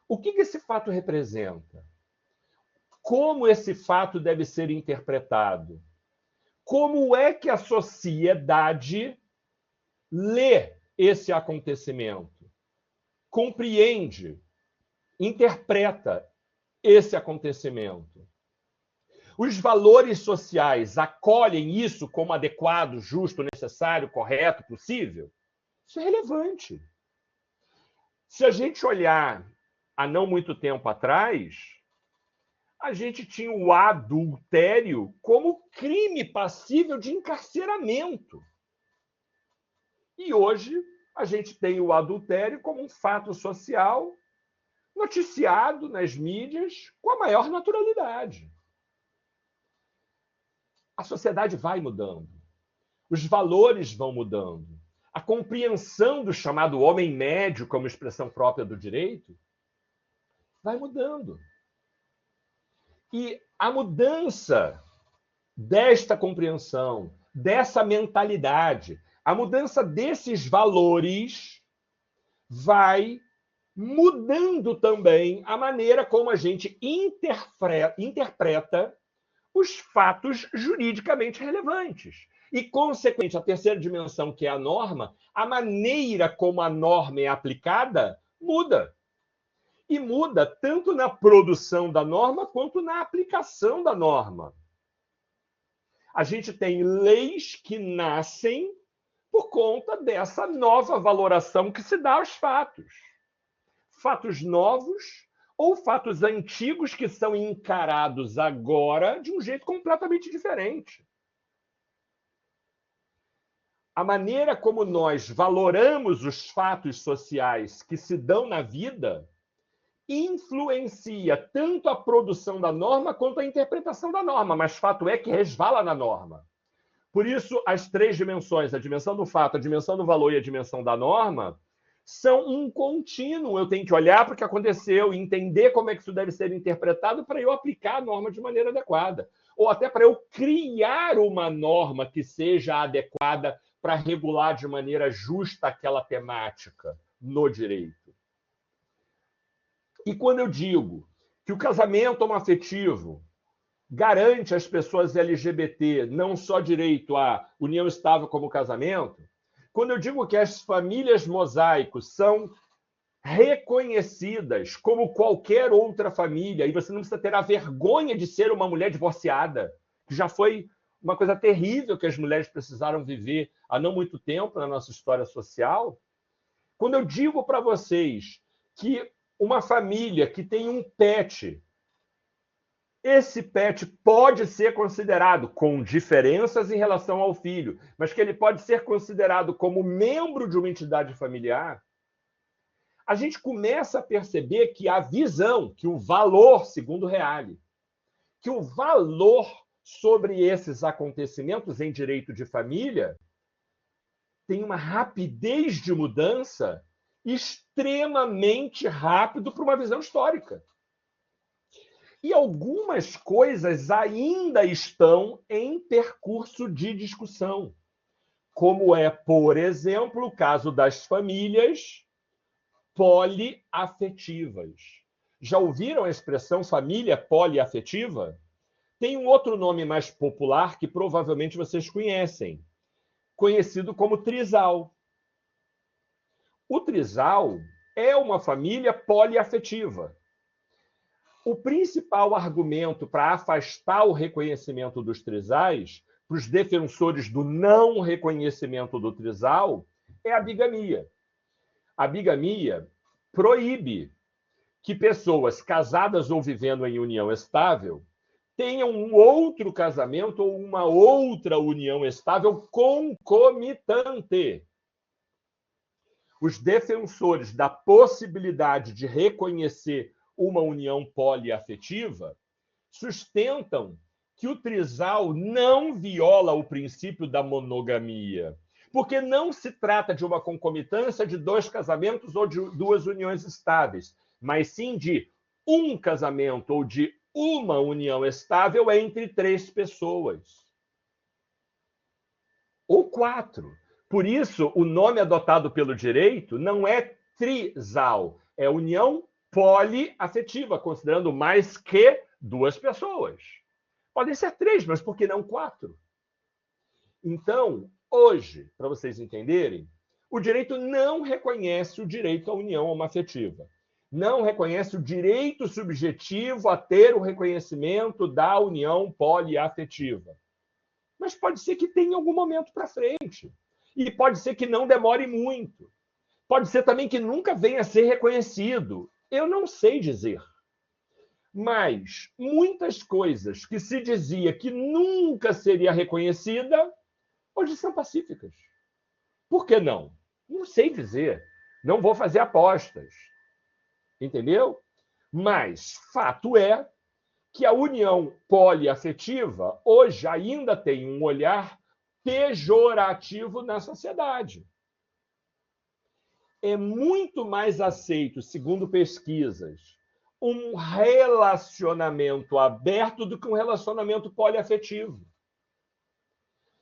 O que esse fato representa? Como esse fato deve ser interpretado? Como é que a sociedade lê esse acontecimento, compreende, interpreta esse acontecimento? Os valores sociais acolhem isso como adequado, justo, necessário, correto, possível? Isso é relevante. Se a gente olhar há não muito tempo atrás, a gente tinha o adultério como crime passível de encarceramento. E hoje a gente tem o adultério como um fato social noticiado nas mídias com a maior naturalidade. A sociedade vai mudando. Os valores vão mudando. A compreensão do chamado homem médio como expressão própria do direito vai mudando. E a mudança desta compreensão, dessa mentalidade, a mudança desses valores vai mudando também a maneira como a gente interpreta os fatos juridicamente relevantes. E, consequentemente, a terceira dimensão, que é a norma, a maneira como a norma é aplicada muda. E muda tanto na produção da norma quanto na aplicação da norma. A gente tem leis que nascem por conta dessa nova valoração que se dá aos fatos. Fatos novos ou fatos antigos que são encarados agora de um jeito completamente diferente. A maneira como nós valoramos os fatos sociais que se dão na vida influencia tanto a produção da norma quanto a interpretação da norma, mas fato é que resvala na norma. Por isso, as três dimensões, a dimensão do fato, a dimensão do valor e a dimensão da norma, são um contínuo. Eu tenho que olhar para o que aconteceu, entender como é que isso deve ser interpretado para eu aplicar a norma de maneira adequada. Ou até para eu criar uma norma que seja adequada para regular de maneira justa aquela temática no direito. E quando eu digo que o casamento homoafetivo garante às pessoas LGBT não só direito à união estável como casamento, quando eu digo que as famílias mosaicos são reconhecidas como qualquer outra família, e você não precisa ter a vergonha de ser uma mulher divorciada, que já foi uma coisa terrível que as mulheres precisaram viver há não muito tempo na nossa história social. Quando eu digo para vocês que uma família que tem um pet, esse pet pode ser considerado, com diferenças em relação ao filho, mas que ele pode ser considerado como membro de uma entidade familiar, a gente começa a perceber que a visão, que o valor, segundo Reale, que o valor sobre esses acontecimentos em direito de família tem uma rapidez de mudança extremamente rápido para uma visão histórica. E algumas coisas ainda estão em percurso de discussão, como é, por exemplo, o caso das famílias poliafetivas. Já ouviram a expressão família poliafetiva? Tem um outro nome mais popular que provavelmente vocês conhecem, conhecido como trisal. O trisal é uma família poliafetiva. O principal argumento para afastar o reconhecimento dos trisais, para os defensores do não reconhecimento do trisal, é a bigamia. A bigamia proíbe que pessoas casadas ou vivendo em união estável tenham um outro casamento ou uma outra união estável concomitante. Os defensores da possibilidade de reconhecer uma união poliafetiva sustentam que o trisal não viola o princípio da monogamia, porque não se trata de uma concomitância de dois casamentos ou de duas uniões estáveis, mas sim de um casamento ou de uma união estável entre três pessoas. Ou quatro. Por isso, o nome adotado pelo direito não é trisal, é união poliafetiva, considerando mais que duas pessoas. Podem ser três, mas por que não quatro? Então, hoje, para vocês entenderem, o direito não reconhece o direito à união homoafetiva. Não reconhece o direito subjetivo a ter o reconhecimento da união poliafetiva. Mas pode ser que tenha algum momento para frente. E pode ser que não demore muito. Pode ser também que nunca venha a ser reconhecido. Eu não sei dizer. Mas muitas coisas que se dizia que nunca seria reconhecida, hoje são pacíficas. Por que não? Não sei dizer. Não vou fazer apostas. Entendeu? Mas fato é que a união poliafetiva hoje ainda tem um olhar pejorativo na sociedade. É muito mais aceito, segundo pesquisas, um relacionamento aberto do que um relacionamento poliafetivo.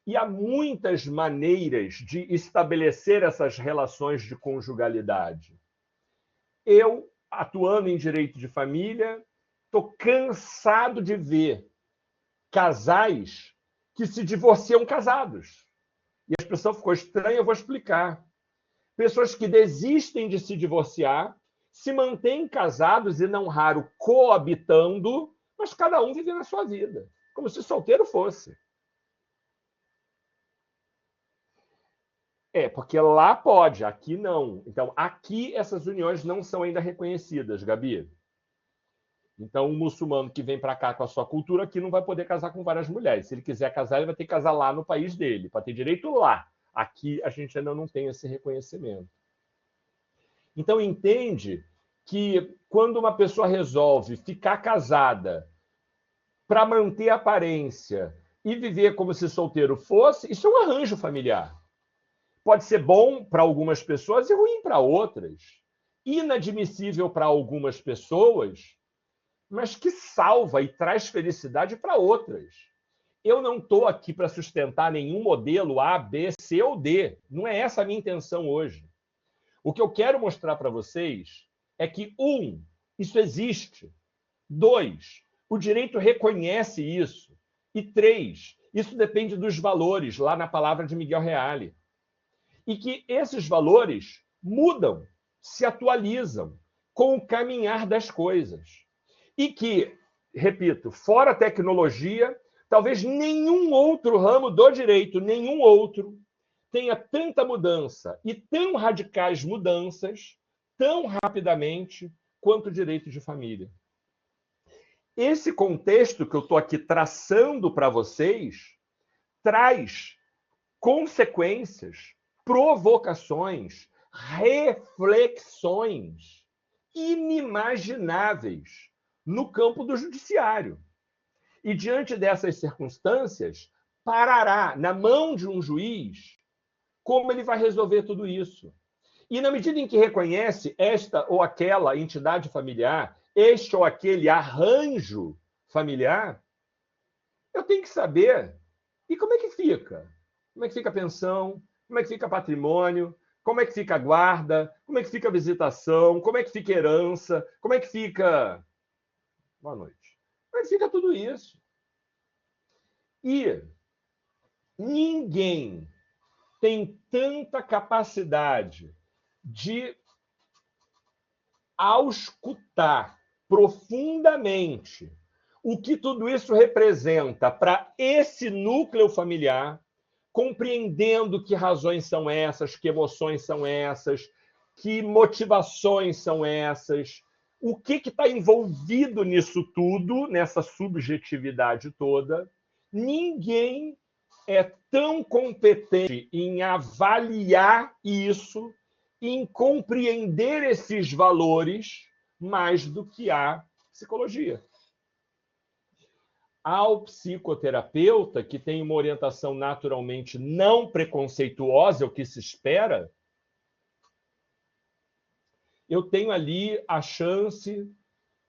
E há muitas maneiras de estabelecer essas relações de conjugalidade. Eu, atuando em direito de família, estou cansado de ver casais que se divorciam casados. E a expressão ficou estranha, eu vou explicar. Pessoas que desistem de se divorciar, se mantêm casados e, não raro, coabitando, mas cada um vive na sua vida, como se solteiro fosse. Porque lá pode, aqui não. Então, aqui essas uniões não são ainda reconhecidas, Gabi. Então, um muçulmano que vem para cá com a sua cultura aqui não vai poder casar com várias mulheres. Se ele quiser casar, ele vai ter que casar lá no país dele, para ter direito lá. Aqui a gente ainda não tem esse reconhecimento. Então, entende que quando uma pessoa resolve ficar casada para manter a aparência e viver como se solteiro fosse, isso é um arranjo familiar. Pode ser bom para algumas pessoas e ruim para outras. Inadmissível para algumas pessoas, mas que salva e traz felicidade para outras. Eu não estou aqui para sustentar nenhum modelo A, B, C ou D. Não é essa a minha intenção hoje. O que eu quero mostrar para vocês é que, isso existe. 2, o direito reconhece isso. E 3, isso depende dos valores, lá na palavra de Miguel Reale. E que esses valores mudam, se atualizam com o caminhar das coisas. E que, repito, fora a tecnologia, talvez nenhum outro ramo do direito, nenhum outro, tenha tanta mudança e tão radicais mudanças tão rapidamente quanto o direito de família. Esse contexto que eu estou aqui traçando para vocês traz consequências, provocações, reflexões inimagináveis no campo do judiciário. E, diante dessas circunstâncias, parará na mão de um juiz como ele vai resolver tudo isso. E, na medida em que reconhece esta ou aquela entidade familiar, este ou aquele arranjo familiar, eu tenho que saber, e como é que fica? Como é que fica a pensão? Como é que fica patrimônio? Como é que fica a guarda? Como é que fica a visitação? Como é que fica a herança? Como é que fica... Boa noite. Como é que fica tudo isso? E ninguém tem tanta capacidade de auscultar profundamente o que tudo isso representa para esse núcleo familiar, compreendendo que razões são essas, que emoções são essas, que motivações são essas, o que está envolvido nisso tudo, nessa subjetividade toda. Ninguém é tão competente em avaliar isso, em compreender esses valores, mais do que a psicologia. Ao psicoterapeuta, que tem uma orientação naturalmente não preconceituosa, é o que se espera, eu tenho ali a chance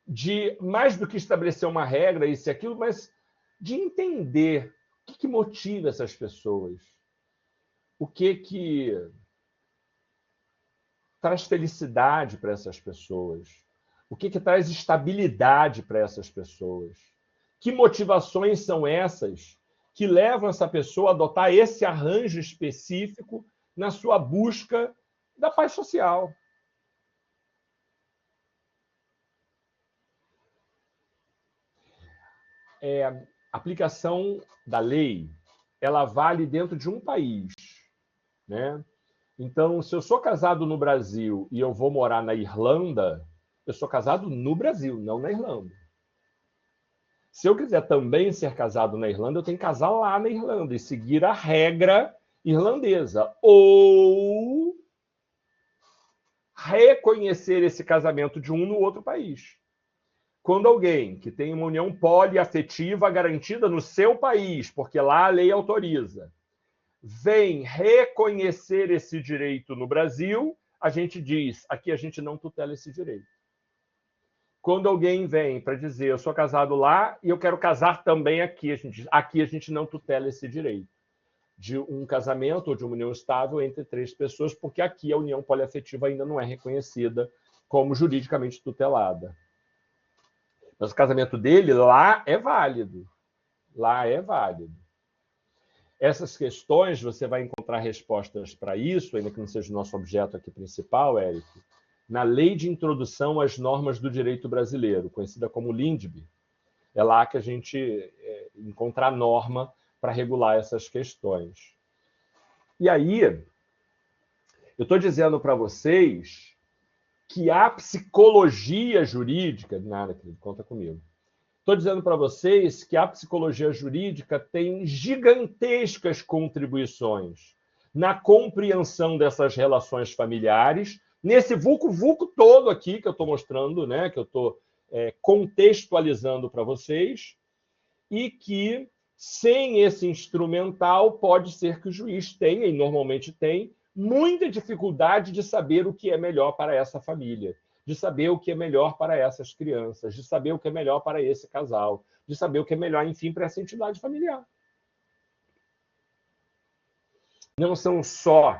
de, mais do que estabelecer uma regra, isso e aquilo, mas de entender o que motiva essas pessoas, o que traz felicidade para essas pessoas, o que traz estabilidade para essas pessoas. Que motivações são essas que levam essa pessoa a adotar esse arranjo específico na sua busca da paz social? A aplicação da lei, ela vale dentro de um país, né? Então, se eu sou casado no Brasil e eu vou morar na Irlanda, eu sou casado no Brasil, não na Irlanda. Se eu quiser também ser casado na Irlanda, eu tenho que casar lá na Irlanda e seguir a regra irlandesa. Ou reconhecer esse casamento de um no outro país. Quando alguém que tem uma união poliafetiva garantida no seu país, porque lá a lei autoriza, vem reconhecer esse direito no Brasil, a gente diz, aqui a gente não tutela esse direito. Quando alguém vem para dizer, eu sou casado lá e eu quero casar também aqui, aqui a gente não tutela esse direito de um casamento ou de uma união estável entre 3 pessoas, porque aqui a união poliafetiva ainda não é reconhecida como juridicamente tutelada. Mas o casamento dele lá é válido. Lá é válido. Essas questões, você vai encontrar respostas para isso, ainda que não seja o nosso objeto aqui principal, Érico, na Lei de Introdução às Normas do Direito Brasileiro, conhecida como LINDB. É lá que a gente encontra a norma para regular essas questões. E aí, eu estou dizendo para vocês que a psicologia jurídica... Nada, querido, conta comigo. Estou dizendo para vocês que a psicologia jurídica tem gigantescas contribuições na compreensão dessas relações familiares, nesse vulco-vulco todo aqui que eu estou mostrando, né, que eu estou contextualizando para vocês, e que, sem esse instrumental, pode ser que o juiz tenha, e normalmente tem, muita dificuldade de saber o que é melhor para essa família, de saber o que é melhor para essas crianças, de saber o que é melhor para esse casal, de saber o que é melhor, enfim, para essa entidade familiar. Não são só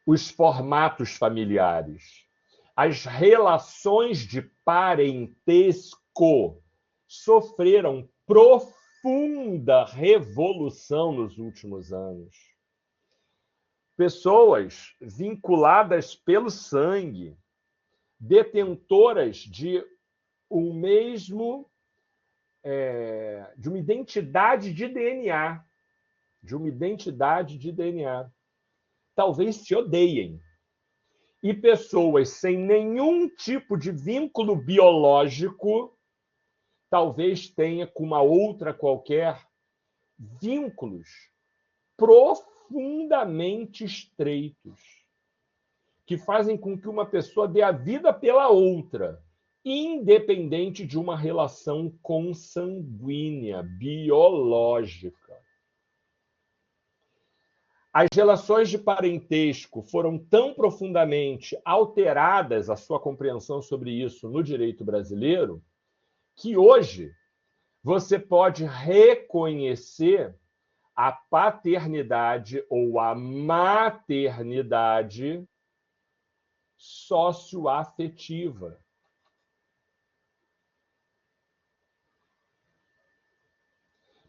os formatos familiares. As relações de parentesco sofreram profunda revolução nos últimos anos. Pessoas vinculadas pelo sangue, detentoras de de uma identidade de DNA, talvez se odeiem. E pessoas sem nenhum tipo de vínculo biológico, talvez tenha com uma outra qualquer vínculos profundamente estreitos, que fazem com que uma pessoa dê a vida pela outra, independente de uma relação consanguínea, biológica. As relações de parentesco foram tão profundamente alteradas, a sua compreensão sobre isso no direito brasileiro, que hoje você pode reconhecer a paternidade ou a maternidade socioafetiva.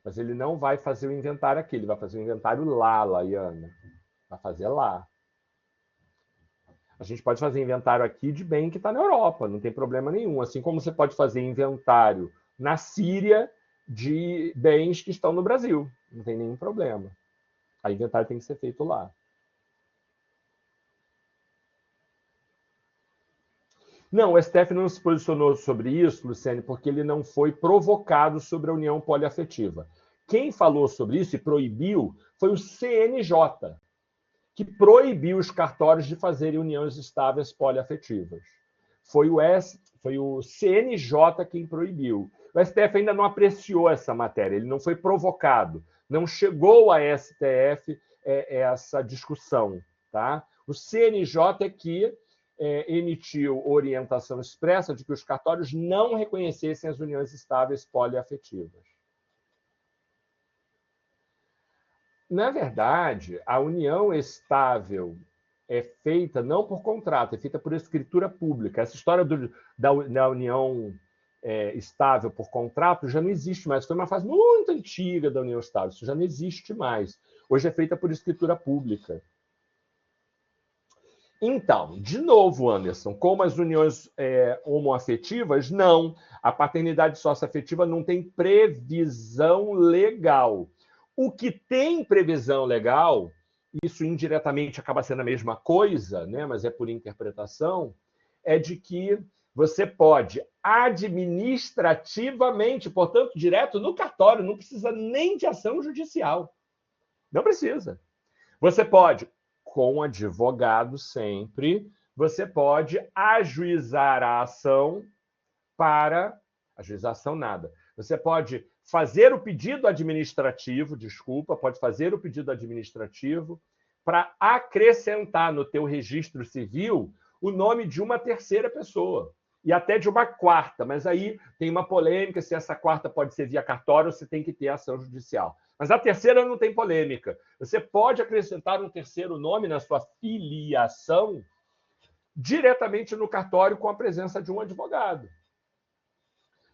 Mas ele não vai fazer o inventário aqui, ele vai fazer o inventário lá, Laiana. Vai fazer lá. A gente pode fazer inventário aqui de bem que está na Europa, não tem problema nenhum. Assim como você pode fazer inventário na Síria de bens que estão no Brasil. Não tem nenhum problema. A inventário tem que ser feito lá. Não, o STF não se posicionou sobre isso, Luciane, porque ele não foi provocado sobre a união poliafetiva. Quem falou sobre isso e proibiu foi o CNJ, que proibiu os cartórios de fazerem uniões estáveis poliafetivas. Foi o CNJ quem proibiu. O STF ainda não apreciou essa matéria, ele não foi provocado, não chegou a STF essa discussão. Tá? O CNJ é que emitiu orientação expressa de que os cartórios não reconhecessem as uniões estáveis poliafetivas. Na verdade, a união estável é feita não por contrato, é feita por escritura pública. Essa história da união estável por contrato já não existe mais. Foi uma fase muito antiga da união estável, isso já não existe mais. Hoje é feita por escritura pública. Então, de novo, Anderson, como as uniões homoafetivas, não. A paternidade socioafetiva não tem previsão legal. O que tem previsão legal, isso indiretamente acaba sendo a mesma coisa, né, mas é por interpretação, é de que você pode administrativamente, portanto, direto no cartório, não precisa nem de ação judicial. Não precisa. Você pode, com advogado sempre, você pode ajuizar a ação para... Ajuização, nada. Você pode fazer o pedido administrativo, pode fazer o pedido administrativo para acrescentar no teu registro civil o nome de uma terceira pessoa e até de uma quarta, mas aí tem uma polêmica se essa quarta pode ser via cartório ou se tem que ter ação judicial. Mas a terceira não tem polêmica. Você pode acrescentar um terceiro nome na sua filiação diretamente no cartório com a presença de um advogado,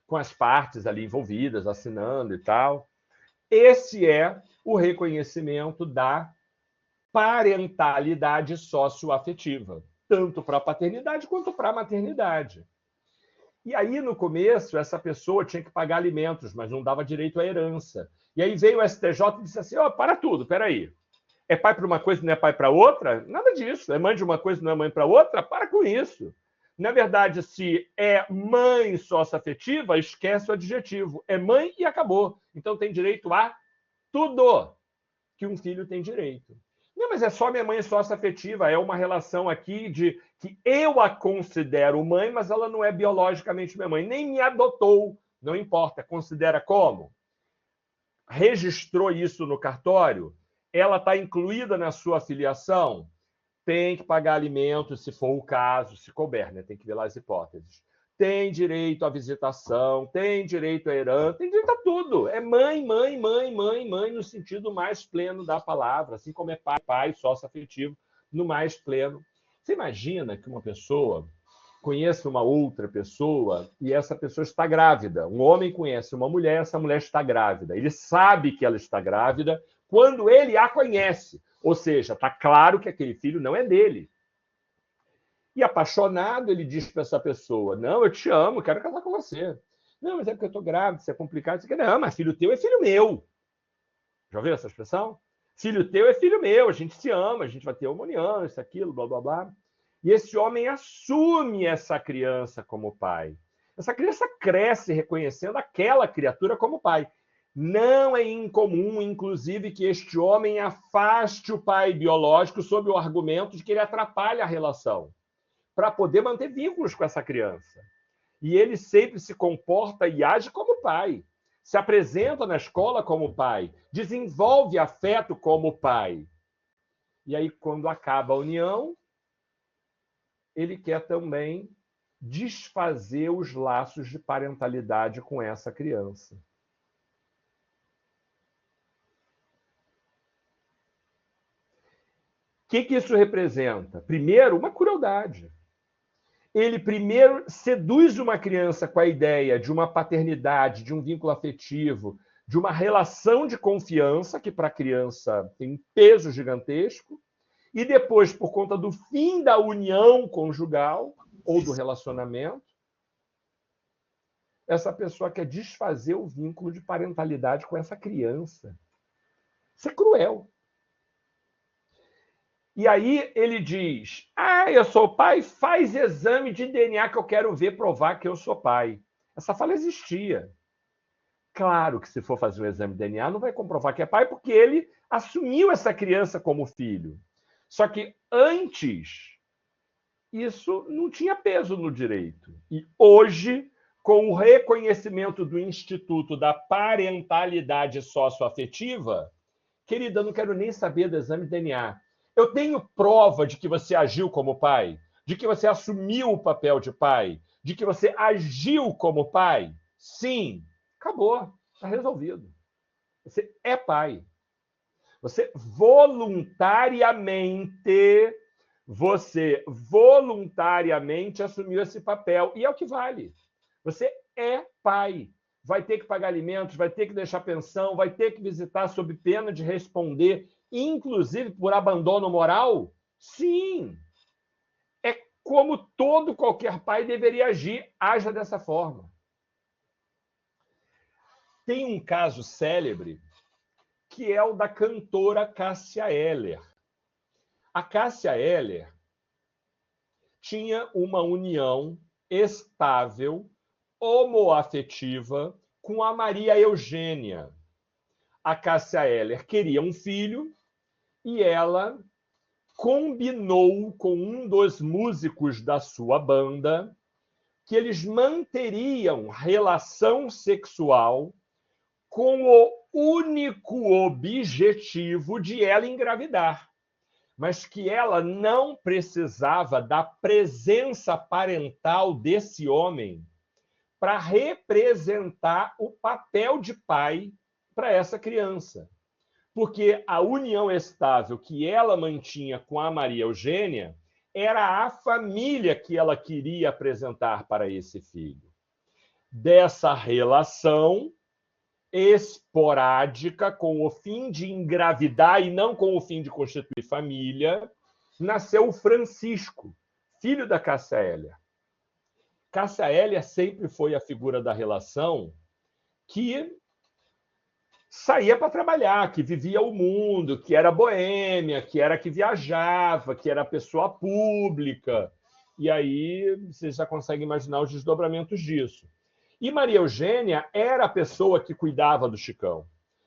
com as partes ali envolvidas, assinando e tal. Esse é o reconhecimento da parentalidade socioafetiva, tanto para a paternidade quanto para a maternidade. E aí, no começo, essa pessoa tinha que pagar alimentos, mas não dava direito à herança. E aí veio o STJ e disse assim, para tudo, peraí. É pai para uma coisa e não é pai para outra? Nada disso. É mãe de uma coisa e não é mãe para outra? Para com isso. Na verdade, se é mãe socioafetiva, esquece o adjetivo. É mãe e acabou. Então tem direito a tudo que um filho tem direito. Não, mas é só minha mãe socioafetiva. É uma relação aqui de que eu a considero mãe, mas ela não é biologicamente minha mãe. Nem me adotou. Não importa. Considera como? Registrou isso no cartório? Ela está incluída na sua filiação? Tem que pagar alimentos, se for o caso, se couber, né? Tem que ver lá as hipóteses. Tem direito à visitação, tem direito à herança, tem direito a tudo. É mãe, mãe, mãe, mãe, mãe, no sentido mais pleno da palavra, assim como é pai, pai, sócio afetivo, no mais pleno. Você imagina que uma pessoa conheça uma outra pessoa e essa pessoa está grávida. Um homem conhece uma mulher, essa mulher está grávida. Ele sabe que ela está grávida quando ele a conhece. Ou seja, está claro que aquele filho não é dele. E apaixonado, ele diz para essa pessoa, não, eu te amo, quero casar com você. Não, mas é porque eu estou grávida, isso é complicado. Isso aqui. Não, mas filho teu é filho meu. Já ouviu essa expressão? Filho teu é filho meu, a gente se ama, a gente vai ter uma união, isso, aquilo, blá, blá, blá. E esse homem assume essa criança como pai. Essa criança cresce reconhecendo aquela criatura como pai. Não é incomum, inclusive, que este homem afaste o pai biológico sob o argumento de que ele atrapalha a relação, para poder manter vínculos com essa criança. E ele sempre se comporta e age como pai. Se apresenta na escola como pai, desenvolve afeto como pai. E aí, quando acaba a união, ele quer também desfazer os laços de parentalidade com essa criança. O que isso representa? Primeiro, uma crueldade. Ele primeiro seduz uma criança com a ideia de uma paternidade, de um vínculo afetivo, de uma relação de confiança, que para a criança tem um peso gigantesco, e depois, por conta do fim da união conjugal ou do relacionamento, essa pessoa quer desfazer o vínculo de parentalidade com essa criança. Isso é cruel. E aí ele diz, eu sou pai, faz exame de DNA que eu quero ver provar que eu sou pai. Essa fala existia. Claro que se for fazer um exame de DNA, não vai comprovar que é pai, porque ele assumiu essa criança como filho. Só que antes, isso não tinha peso no direito. E hoje, com o reconhecimento do Instituto da Parentalidade Socioafetiva, querida, eu não quero nem saber do exame de DNA. Eu tenho prova de que você agiu como pai, de que você assumiu o papel de pai, de que você agiu como pai? Sim. Acabou. Está resolvido. Você é pai. Você voluntariamente assumiu esse papel. E é o que vale. Você é pai. Vai ter que pagar alimentos, vai ter que deixar pensão, vai ter que visitar sob pena de responder, inclusive por abandono moral? Sim. É como qualquer pai deveria agir. Haja dessa forma. Tem um caso célebre que é o da cantora Cássia Eller. A Cássia Eller tinha uma união estável, homoafetiva, com a Maria Eugênia. A Cássia Eller queria um filho e ela combinou com um dos músicos da sua banda que eles manteriam relação sexual com o único objetivo de ela engravidar, mas que ela não precisava da presença parental desse homem para representar o papel de pai para essa criança. Porque a união estável que ela mantinha com a Maria Eugênia era a família que ela queria apresentar para esse filho. Dessa relação esporádica, com o fim de engravidar e não com o fim de constituir família, nasceu o Francisco, filho da Cássia Eller. Cássia Eller sempre foi a figura da relação que saía para trabalhar, que vivia o mundo, que era boêmia, que era que viajava, que era pessoa pública. E aí vocês já conseguem imaginar os desdobramentos disso. E Maria Eugênia era a pessoa que cuidava do Chicão.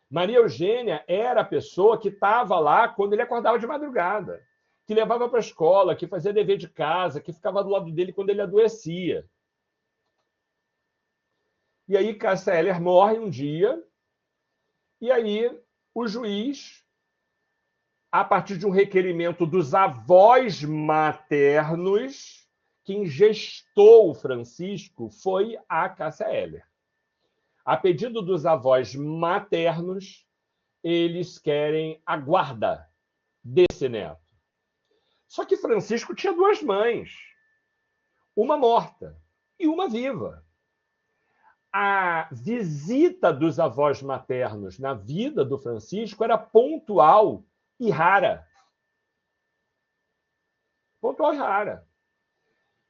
Maria Eugênia era a pessoa que estava lá quando ele acordava de madrugada, que levava para a escola, que fazia dever de casa, que ficava do lado dele quando ele adoecia. E aí Cássia Eller morre um dia, e aí o juiz, a partir de um requerimento dos avós maternos, quem gestou o Francisco foi a Cássia Eller. A pedido dos avós maternos, eles querem a guarda desse neto. Só que Francisco tinha duas mães, uma morta e uma viva. A visita dos avós maternos na vida do Francisco era pontual e rara. Pontual e rara.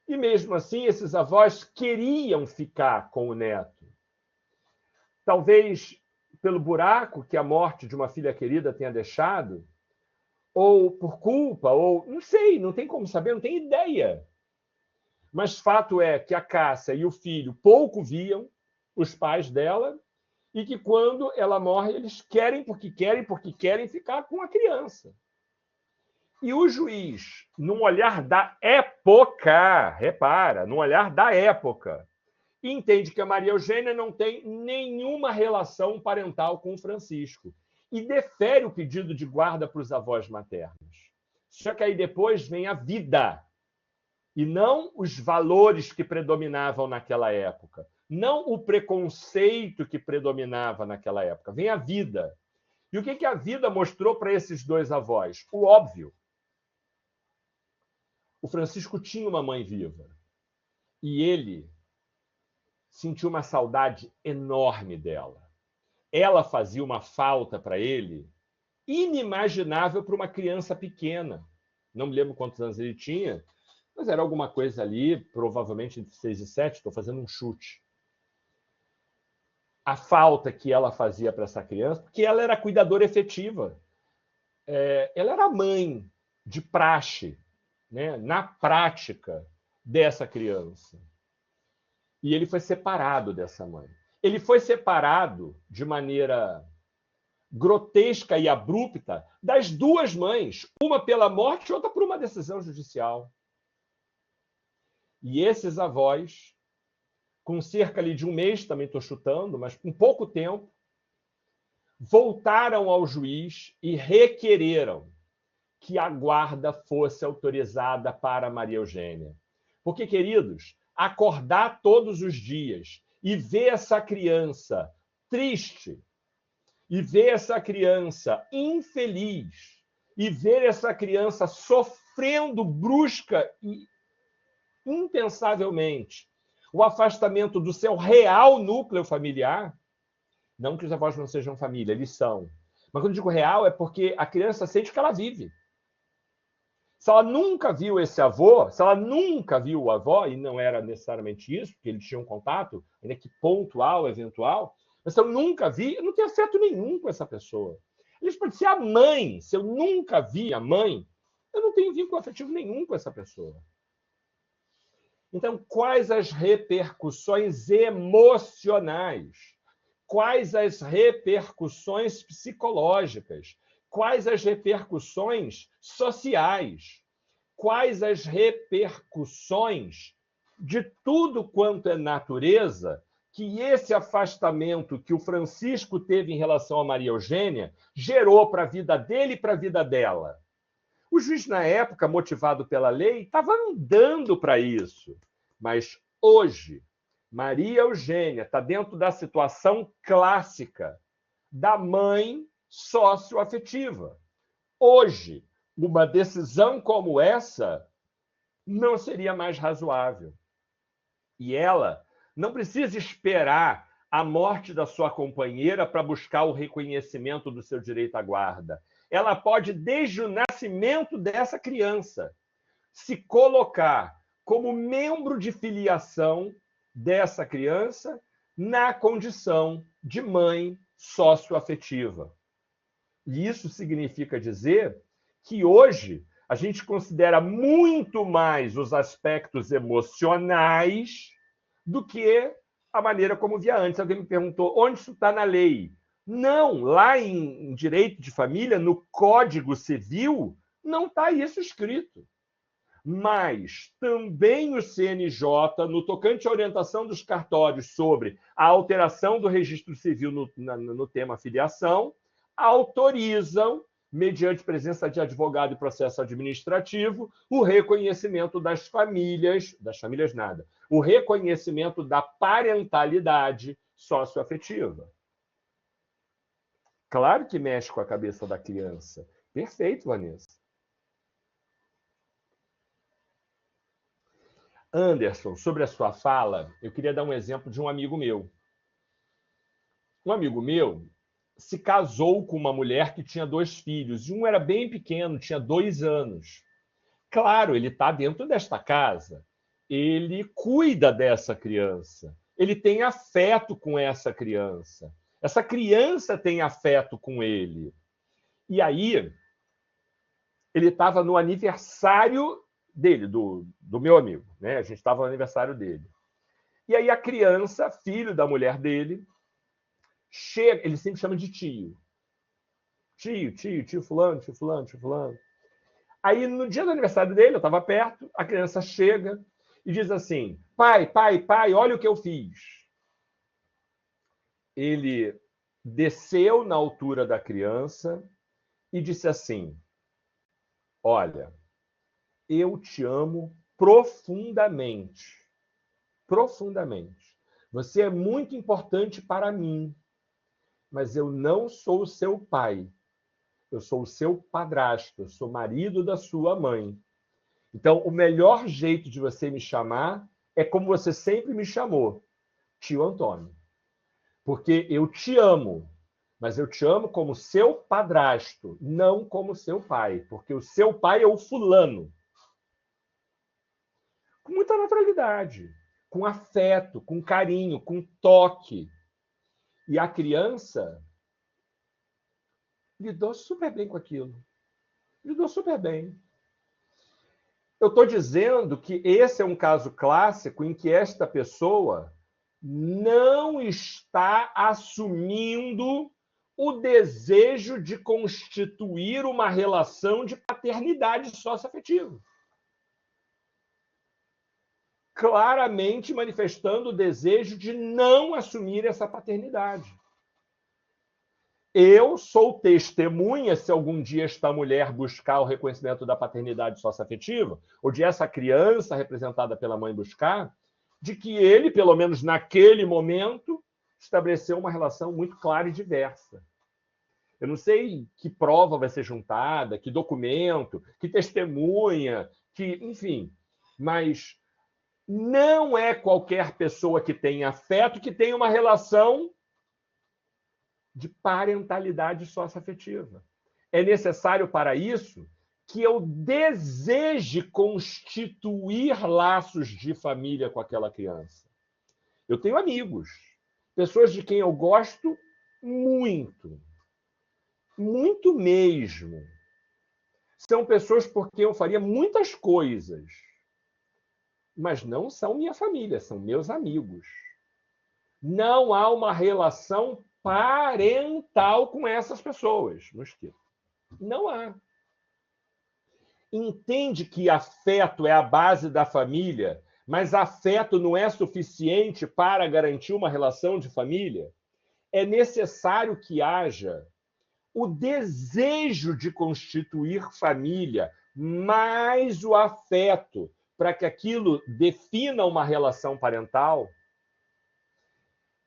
E mesmo assim, esses avós queriam ficar com o neto. Talvez pelo buraco que a morte de uma filha querida tenha deixado, ou por culpa, ou não sei, não tem como saber, não tem ideia. Mas fato é que a Cássia e o filho pouco viam os pais dela, e que quando ela morre, eles querem porque querem ficar com a criança. E o juiz, num olhar da época, repara, num olhar da época, entende que a Maria Eugênia não tem nenhuma relação parental com o Francisco e defere o pedido de guarda para os avós maternos. Só que aí depois vem a vida, e não os valores que predominavam naquela época, não o preconceito que predominava naquela época, vem a vida. E o que a vida mostrou para esses dois avós? O óbvio. O Francisco tinha uma mãe viva e ele sentiu uma saudade enorme dela. Ela fazia uma falta para ele inimaginável para uma criança pequena. Não me lembro quantos anos ele tinha, mas era alguma coisa ali, provavelmente entre 6 e 7, estou fazendo um chute. A falta que ela fazia para essa criança, porque ela era cuidadora efetiva. Ela era mãe de praxe, né, na prática dessa criança. E ele foi separado dessa mãe. Ele foi separado de maneira grotesca e abrupta das duas mães, uma pela morte e outra por uma decisão judicial. E esses avós, com cerca ali de um mês, também estou chutando, mas com pouco tempo, voltaram ao juiz e requereram que a guarda fosse autorizada para Maria Eugênia. Porque, queridos, acordar todos os dias e ver essa criança triste, e ver essa criança infeliz, e ver essa criança sofrendo brusca e impensavelmente o afastamento do seu real núcleo familiar, não que os avós não sejam família, eles são. Mas quando eu digo real, é porque a criança sente que ela vive. Se ela nunca viu esse avô, se ela nunca viu o avó, e não era necessariamente isso, porque eles tinham contato, ainda que pontual, eventual, mas se eu nunca vi, eu não tenho afeto nenhum com essa pessoa. Eles podem ser a mãe. Se eu nunca vi a mãe, eu não tenho vínculo afetivo nenhum com essa pessoa. Então, quais as repercussões emocionais? Quais as repercussões psicológicas? Quais as repercussões sociais? Quais as repercussões de tudo quanto é natureza que esse afastamento que o Francisco teve em relação a Maria Eugênia gerou para a vida dele e para a vida dela? O juiz, na época, motivado pela lei, estava andando para isso. Mas hoje, Maria Eugênia está dentro da situação clássica da mãe socioafetiva. Hoje, uma decisão como essa não seria mais razoável. E ela não precisa esperar a morte da sua companheira para buscar o reconhecimento do seu direito à guarda. Ela pode, desde o nascimento dessa criança, se colocar como membro de filiação dessa criança na condição de mãe socioafetiva. E isso significa dizer que hoje a gente considera muito mais os aspectos emocionais do que a maneira como via antes. Alguém me perguntou, onde isso está na lei? Não, lá em direito de família, no Código Civil, não está isso escrito. Mas também o CNJ, no tocante à orientação dos cartórios sobre a alteração do registro civil no tema filiação, autorizam, mediante presença de advogado e processo administrativo, o reconhecimento das famílias nada, o reconhecimento da parentalidade socioafetiva. Claro que mexe com a cabeça da criança. Perfeito, Vanessa. Anderson, sobre a sua fala, eu queria dar um exemplo de um amigo meu. Um amigo meu se casou com uma mulher que tinha 2 filhos, e um era bem pequeno, tinha 2 anos. Claro, ele está dentro desta casa, ele cuida dessa criança, ele tem afeto com essa criança tem afeto com ele. E aí, ele estava no aniversário dele, do meu amigo, né? A gente estava no aniversário dele. E aí a criança, filho da mulher dele, chega, ele sempre chama de tio. Tio fulano, tio fulano, tio fulano. Aí, no dia do aniversário dele, eu estava perto, a criança chega e diz assim, pai, olha o que eu fiz. Ele desceu na altura da criança e disse assim, olha, eu te amo profundamente. Profundamente. Você é muito importante para mim, mas eu não sou o seu pai. Eu sou o seu padrasto, eu sou marido da sua mãe. Então, o melhor jeito de você me chamar é como você sempre me chamou, tio Antônio. Porque eu te amo, mas eu te amo como seu padrasto, não como seu pai, porque o seu pai é o fulano. Com muita naturalidade, com afeto, com carinho, com toque. E a criança lidou super bem com aquilo. Lidou super bem. Eu estou dizendo que esse é um caso clássico em que esta pessoa não está assumindo o desejo de constituir uma relação de paternidade socioafetiva. Claramente manifestando o desejo de não assumir essa paternidade. Eu sou testemunha, se algum dia esta mulher buscar o reconhecimento da paternidade socioafetiva, ou de essa criança representada pela mãe buscar, de que ele, pelo menos naquele momento, estabeleceu uma relação muito clara e diversa. Eu não sei que prova vai ser juntada, que documento, que testemunha, que, enfim, mas não é qualquer pessoa que tenha afeto que tenha uma relação de parentalidade socioafetiva. É necessário para isso que eu deseje constituir laços de família com aquela criança. Eu tenho amigos, pessoas de quem eu gosto muito, muito mesmo, São pessoas por quem eu faria muitas coisas, mas não são minha família, são meus amigos. Não há uma relação parental com essas pessoas, Mosquito. Não há. Entende que afeto é a base da família, mas afeto não é suficiente para garantir uma relação de família? É necessário que haja o desejo de constituir família, mais o afeto, para que aquilo defina uma relação parental.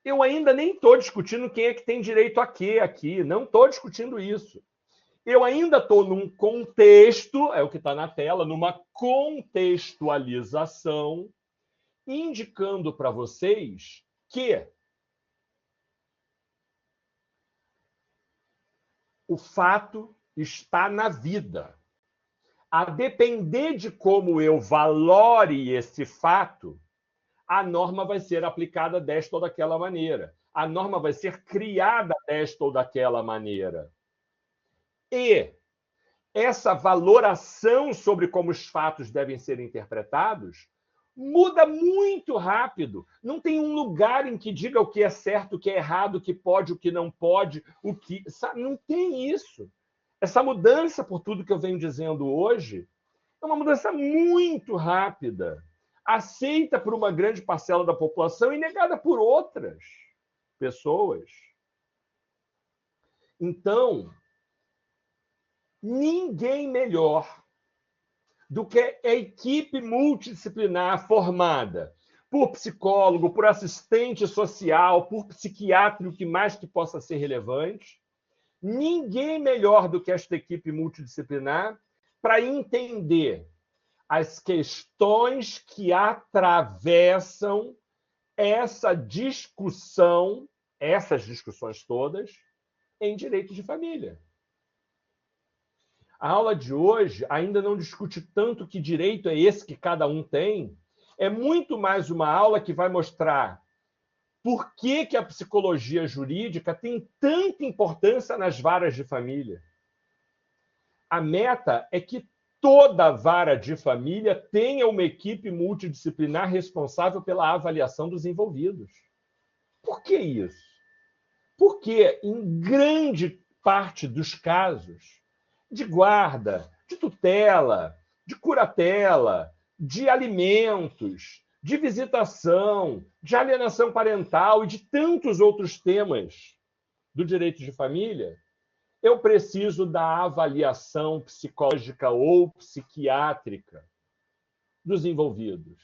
Eu ainda nem estou discutindo quem é que tem direito a quê aqui, não estou discutindo isso. Eu ainda estou num contexto, é o que está na tela, numa contextualização, indicando para vocês que o fato está na vida. A depender de como eu valore esse fato, a norma vai ser aplicada desta ou daquela maneira. A norma vai ser criada desta ou daquela maneira. E essa valoração sobre como os fatos devem ser interpretados muda muito rápido. Não tem um lugar em que diga o que é certo, o que é errado, o que pode, o que não pode, o que... Não tem isso. Essa mudança, por tudo que eu venho dizendo hoje, é uma mudança muito rápida, aceita por uma grande parcela da população e negada por outras pessoas. Então, ninguém melhor do que a equipe multidisciplinar formada por psicólogo, por assistente social, por psiquiatra, o que mais que possa ser relevante. Ninguém melhor do que esta equipe multidisciplinar para entender as questões que atravessam essa discussão, essas discussões todas, em direito de família. A aula de hoje ainda não discute tanto que direito é esse que cada um tem, é muito mais uma aula que vai mostrar por que a psicologia jurídica tem tanta importância nas varas de família. A meta é que toda vara de família tenha uma equipe multidisciplinar responsável pela avaliação dos envolvidos. Por que isso? Porque, em grande parte dos casos de guarda, de tutela, de curatela, de alimentos, de visitação, de alienação parental e de tantos outros temas do direito de família, eu preciso da avaliação psicológica ou psiquiátrica dos envolvidos.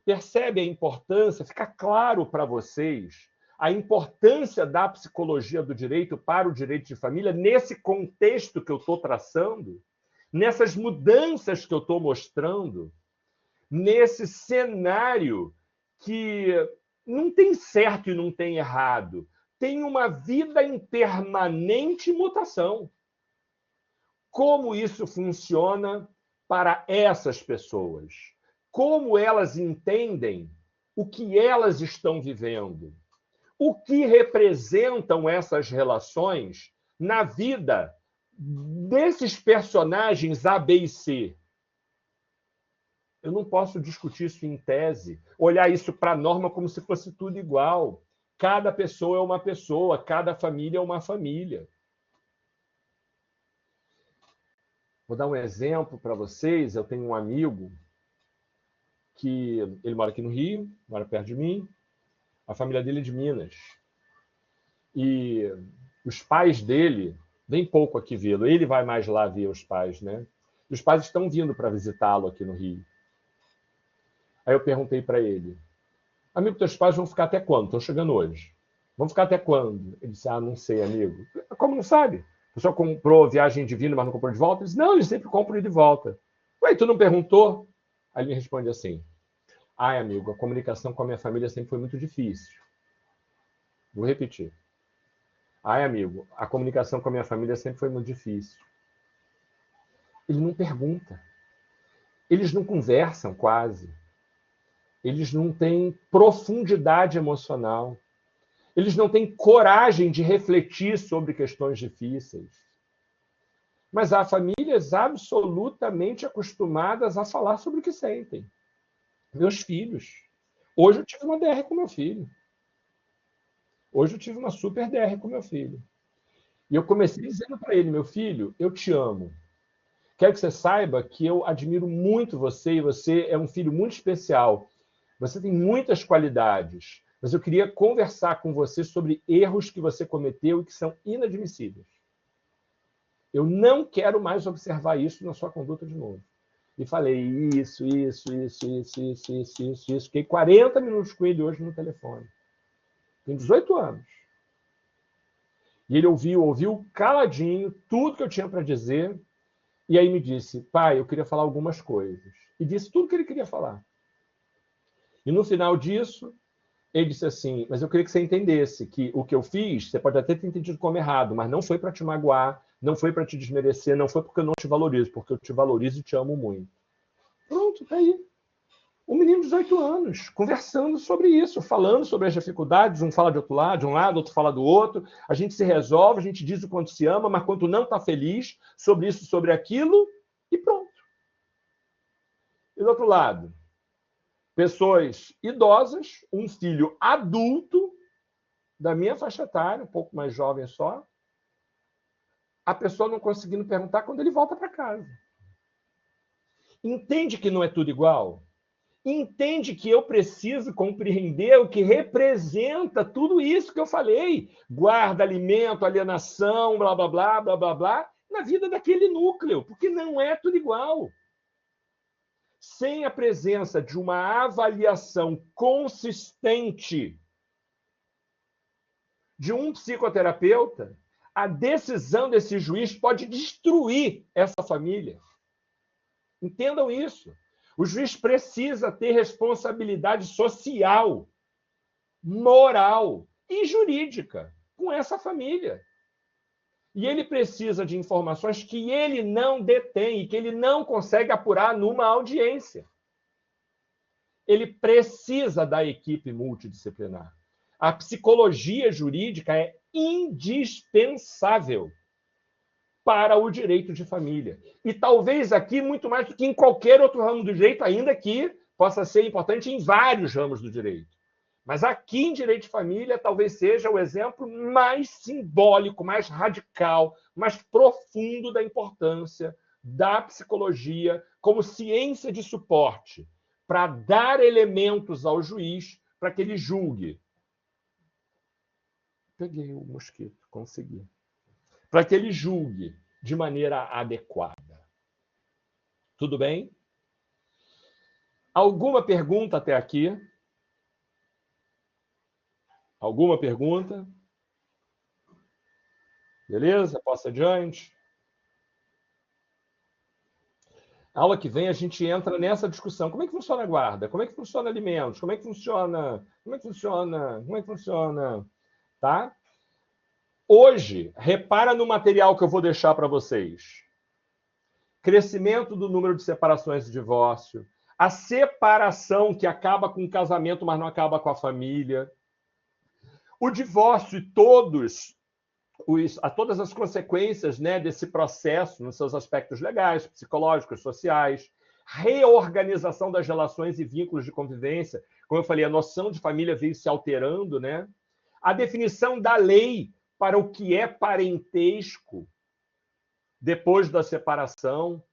Percebe a importância? Fica claro para vocês a importância da psicologia do direito para o direito de família nesse contexto que eu estou traçando, nessas mudanças que eu estou mostrando, nesse cenário que não tem certo e não tem errado, tem uma vida em permanente mutação. Como isso funciona para essas pessoas? Como elas entendem o que elas estão vivendo? O que representam essas relações na vida desses personagens A, B e C? Eu não posso discutir isso em tese, olhar isso para a norma como se fosse tudo igual. Cada pessoa é uma pessoa, cada família é uma família. Vou dar um exemplo para vocês. Eu tenho um amigo que ele mora aqui no Rio, mora perto de mim. A família dele é de Minas. E os pais dele vêm pouco aqui vê-lo. Ele vai mais lá ver os pais, né? E os pais estão vindo para visitá-lo aqui no Rio. Aí eu perguntei para ele: amigo, teus pais vão ficar até quando? Estão chegando hoje. Vão ficar até quando? Ele disse: não sei, amigo. Como não sabe? A pessoa comprou viagem de vinda, mas não comprou de volta? Ele disse: não, eles sempre compram de volta. Ué, tu não perguntou? Aí ele me responde assim: ai, amigo, a comunicação com a minha família sempre foi muito difícil. Vou repetir. Ai, amigo, a comunicação com a minha família sempre foi muito difícil. Ele não pergunta. Eles não conversam quase. Eles não têm profundidade emocional. Eles não têm coragem de refletir sobre questões difíceis. Mas há famílias absolutamente acostumadas a falar sobre o que sentem. Meus filhos. Hoje eu tive uma DR com meu filho. Hoje eu tive uma super DR com meu filho. E eu comecei dizendo para ele, meu filho, eu te amo. Quero que você saiba que eu admiro muito você e você é um filho muito especial. Você tem muitas qualidades, mas eu queria conversar com você sobre erros que você cometeu e que são inadmissíveis. Eu não quero mais observar isso na sua conduta de novo. E falei isso. Fiquei 40 minutos com ele hoje no telefone. Tem 18 anos. E ele ouviu caladinho tudo que eu tinha para dizer. E aí me disse, pai, eu queria falar algumas coisas. E disse tudo que ele queria falar. E no final disso, ele disse assim, mas eu queria que você entendesse que o que eu fiz, você pode até ter entendido como errado, mas não foi para te magoar, não foi para te desmerecer, não foi porque eu não te valorizo, porque eu te valorizo e te amo muito. Pronto, tá aí. Um menino de 18 anos, conversando sobre isso, falando sobre as dificuldades, um fala de um lado, outro fala do outro, a gente se resolve, a gente diz o quanto se ama, mas quanto não está feliz sobre isso, sobre aquilo, e pronto. E do outro lado, pessoas idosas, um filho adulto, da minha faixa etária, um pouco mais jovem só, a pessoa não conseguindo perguntar quando ele volta para casa. Entende que não é tudo igual? Entende que eu preciso compreender o que representa tudo isso que eu falei. Guarda, alimento, alienação, blá, blá, blá, blá, blá, blá, na vida daquele núcleo, porque não é tudo igual. Sem a presença de uma avaliação consistente de um psicoterapeuta, a decisão desse juiz pode destruir essa família. Entendam isso. O juiz precisa ter responsabilidade social, moral e jurídica com essa família. E ele precisa de informações que ele não detém e que ele não consegue apurar numa audiência. Ele precisa da equipe multidisciplinar. A psicologia jurídica é indispensável para o direito de família. E talvez aqui, muito mais do que em qualquer outro ramo do direito, ainda que possa ser importante em vários ramos do direito. Mas aqui em direito de família, talvez seja o exemplo mais simbólico, mais radical, mais profundo da importância da psicologia como ciência de suporte para dar elementos ao juiz para que ele julgue. Peguei o mosquito, consegui. Para que ele julgue de maneira adequada. Tudo bem? Alguma pergunta até aqui? Alguma pergunta? Beleza? Posso adiante? Aula que vem a gente entra nessa discussão. Como é que funciona a guarda? Como é que funciona alimentos? Como é que funciona? Tá? Hoje, repara no material que eu vou deixar para vocês. Crescimento do número de separações e divórcio, a separação que acaba com o casamento, mas não acaba com a família, o divórcio e todas as consequências, né, desse processo, nos seus aspectos legais, psicológicos, sociais, reorganização das relações e vínculos de convivência. Como eu falei, a noção de família veio se alterando, né? A definição da lei para o que é parentesco depois da separação,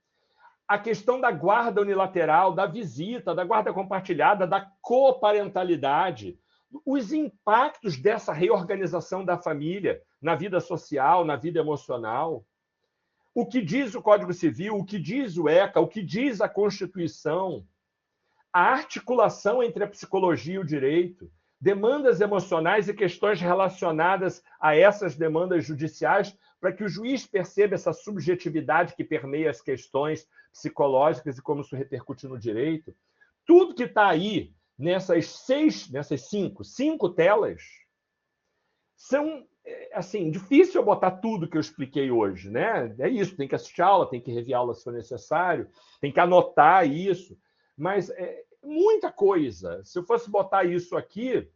a questão da guarda unilateral, da visita, da guarda compartilhada, da coparentalidade, os impactos dessa reorganização da família na vida social, na vida emocional, o que diz o Código Civil, o que diz o ECA, o que diz a Constituição, a articulação entre a psicologia e o direito, demandas emocionais e questões relacionadas a essas demandas judiciais, para que o juiz perceba essa subjetividade que permeia as questões psicológicas e como isso repercute no direito. Tudo que está aí nessas cinco telas são, assim, difícil eu botar tudo que eu expliquei hoje, né? É isso, tem que assistir a aula, tem que rever a aula se for necessário, tem que anotar isso, mas muita coisa. Se eu fosse botar isso aqui,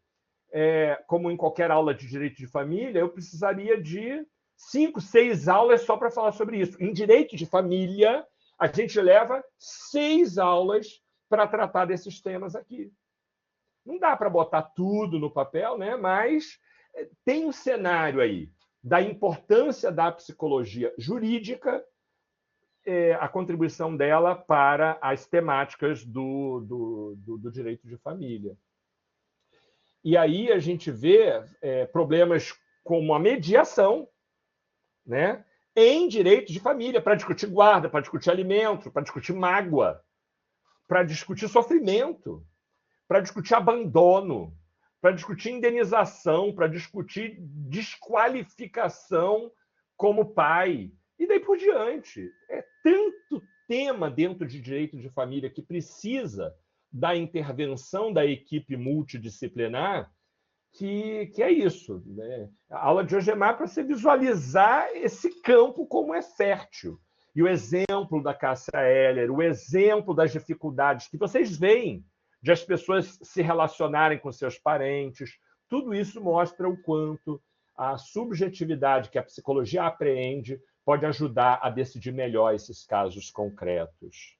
como em qualquer aula de direito de família, eu precisaria de 5, 6 aulas só para falar sobre isso. Em direito de família, a gente leva 6 aulas para tratar desses temas aqui. Não dá para botar tudo no papel, né? Mas tem um cenário aí da importância da psicologia jurídica, a contribuição dela para as temáticas do direito de família. E aí a gente vê problemas como a mediação, né, em direito de família, para discutir guarda, para discutir alimento, para discutir mágoa, para discutir sofrimento, para discutir abandono, para discutir indenização, para discutir desqualificação como pai, e daí por diante. É tanto tema dentro de direito de família que precisa da intervenção da equipe multidisciplinar, que é isso, né? A aula de hoje é mais para você visualizar esse campo como é fértil. E o exemplo da Cássia Eller, o exemplo das dificuldades que vocês veem de as pessoas se relacionarem com seus parentes, tudo isso mostra o quanto a subjetividade que a psicologia apreende pode ajudar a decidir melhor esses casos concretos.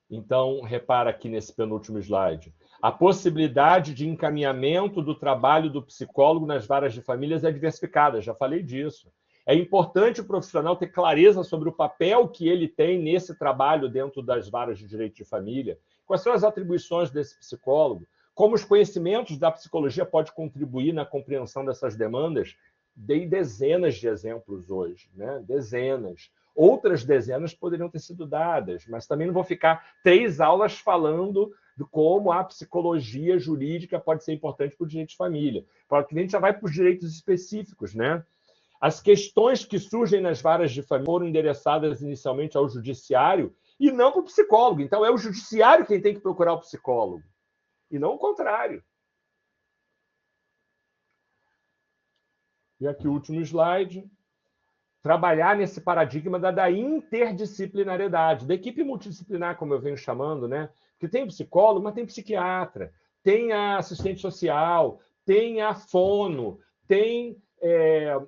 Então, repara aqui nesse penúltimo slide. A possibilidade de encaminhamento do trabalho do psicólogo nas varas de famílias é diversificada, já falei disso. É importante o profissional ter clareza sobre o papel que ele tem nesse trabalho dentro das varas de direito de família, quais são as atribuições desse psicólogo, como os conhecimentos da psicologia podem contribuir na compreensão dessas demandas. Dei dezenas de exemplos hoje, né? Dezenas. Outras dezenas poderiam ter sido dadas, mas também não vou ficar 3 aulas falando de como a psicologia jurídica pode ser importante para o direito de família. Para que a gente já vai para os direitos específicos, né? As questões que surgem nas varas de família foram endereçadas inicialmente ao judiciário e não para o psicólogo. Então, é o judiciário quem tem que procurar o psicólogo, e não o contrário. E aqui o último slide. Trabalhar nesse paradigma da interdisciplinariedade, da equipe multidisciplinar, como eu venho chamando, né? Porque tem psicólogo, mas tem psiquiatra, tem a assistente social, tem a fono, tem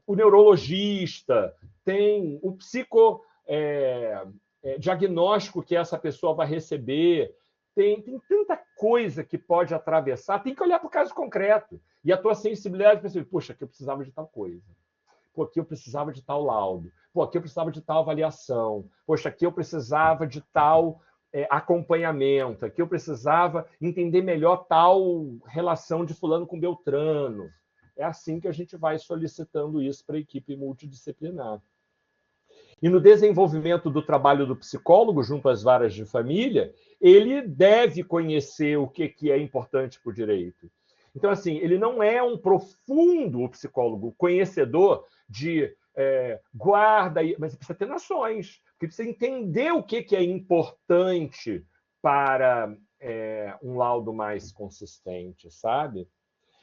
o neurologista, tem o psicodiagnóstico que essa pessoa vai receber, tem tanta coisa que pode atravessar, tem que olhar para o caso concreto. E a tua sensibilidade pensa, poxa, que eu precisava de tal coisa. Pô, aqui eu precisava de tal laudo. Pô, aqui eu precisava de tal avaliação. Poxa, aqui eu precisava de tal acompanhamento. Aqui eu precisava entender melhor tal relação de fulano com Beltrano. É assim que a gente vai solicitando isso para a equipe multidisciplinar. E no desenvolvimento do trabalho do psicólogo junto às varas de família, ele deve conhecer o que é importante para o direito. Então, assim, ele não é um profundo psicólogo, conhecedor de guarda, mas precisa ter noções, porque precisa entender o que é importante para um laudo mais consistente, sabe?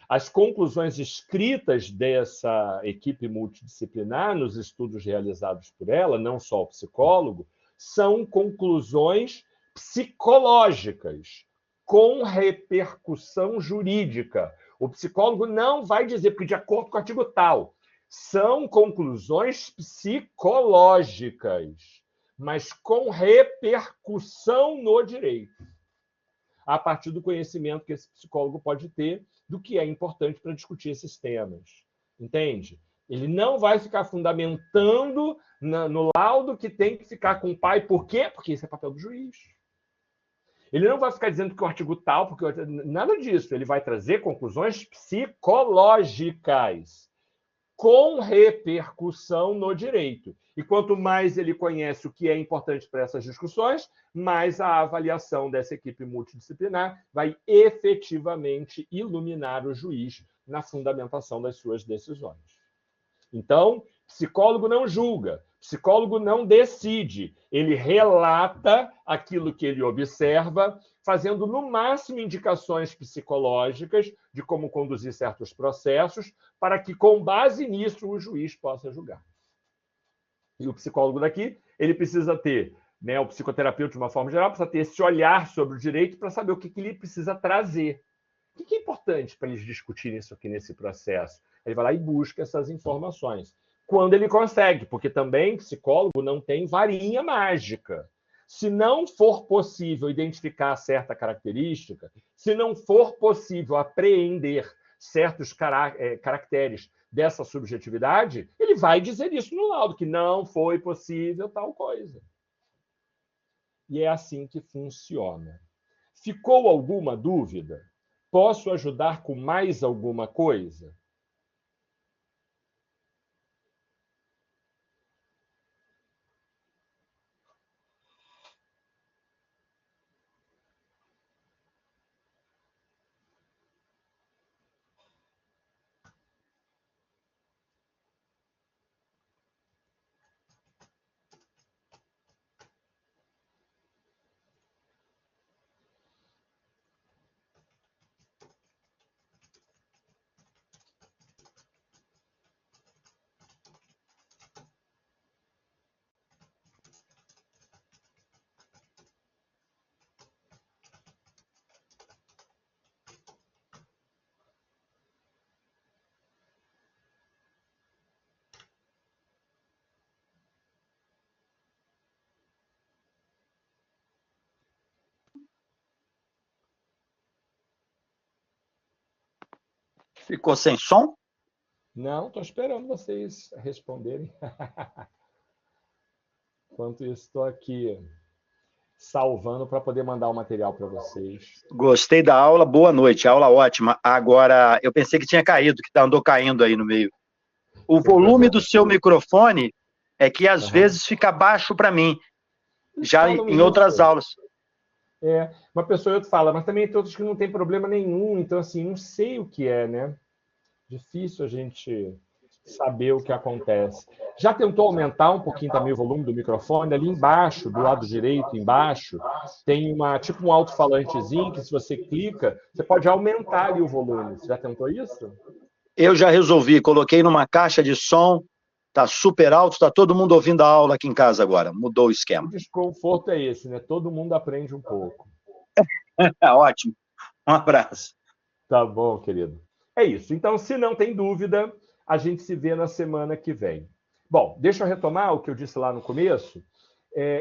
As conclusões escritas dessa equipe multidisciplinar, nos estudos realizados por ela, não só o psicólogo, são conclusões psicológicas, com repercussão jurídica. O psicólogo não vai dizer, porque de acordo com o artigo tal, são conclusões psicológicas, mas com repercussão no direito, a partir do conhecimento que esse psicólogo pode ter do que é importante para discutir esses temas. Entende? Ele não vai ficar fundamentando no laudo que tem que ficar com o pai. Por quê? Porque esse é papel do juiz. Ele não vai ficar dizendo que o artigo tal, porque nada disso. Ele vai trazer conclusões psicológicas com repercussão no direito. E quanto mais ele conhece o que é importante para essas discussões, mais a avaliação dessa equipe multidisciplinar vai efetivamente iluminar o juiz na fundamentação das suas decisões. Então, psicólogo não julga, psicólogo não decide, ele relata aquilo que ele observa, fazendo no máximo indicações psicológicas de como conduzir certos processos, para que, com base nisso, o juiz possa julgar. E o psicólogo daqui, ele precisa ter, né, o psicoterapeuta, de uma forma geral, precisa ter esse olhar sobre o direito para saber o que ele precisa trazer. O que é importante para eles discutirem isso aqui nesse processo? Ele vai lá e busca essas informações. Quando ele consegue, porque também psicólogo não tem varinha mágica. Se não for possível identificar certa característica, se não for possível apreender certos caracteres dessa subjetividade, ele vai dizer isso no laudo, que não foi possível tal coisa. E é assim que funciona. Ficou alguma dúvida? Posso ajudar com mais alguma coisa? Ficou sem som? Não, estou esperando vocês responderem. Enquanto isso, estou aqui salvando para poder mandar o material para vocês. Gostei da aula, boa noite, aula ótima. Agora, eu pensei que tinha caído, que andou caindo aí no meio. O volume do seu microfone é que às vezes fica baixo para mim, já em outras aulas. Uma pessoa e outra fala, mas também tem outros que não tem problema nenhum, então assim, não sei o que é, né? Difícil a gente saber o que acontece. Já tentou aumentar um pouquinho também o volume do microfone? Ali embaixo, do lado direito, embaixo, tem tipo um alto-falantezinho que se você clica, você pode aumentar ali o volume. Você já tentou isso? Eu já resolvi, coloquei numa caixa de som, tá super alto, tá todo mundo ouvindo a aula aqui em casa agora. Mudou o esquema. O desconforto é esse, né? Todo mundo aprende um pouco. Ótimo. Um abraço. Tá bom, querido. É isso. Então, se não tem dúvida, a gente se vê na semana que vem. Bom, deixa eu retomar o que eu disse lá no começo.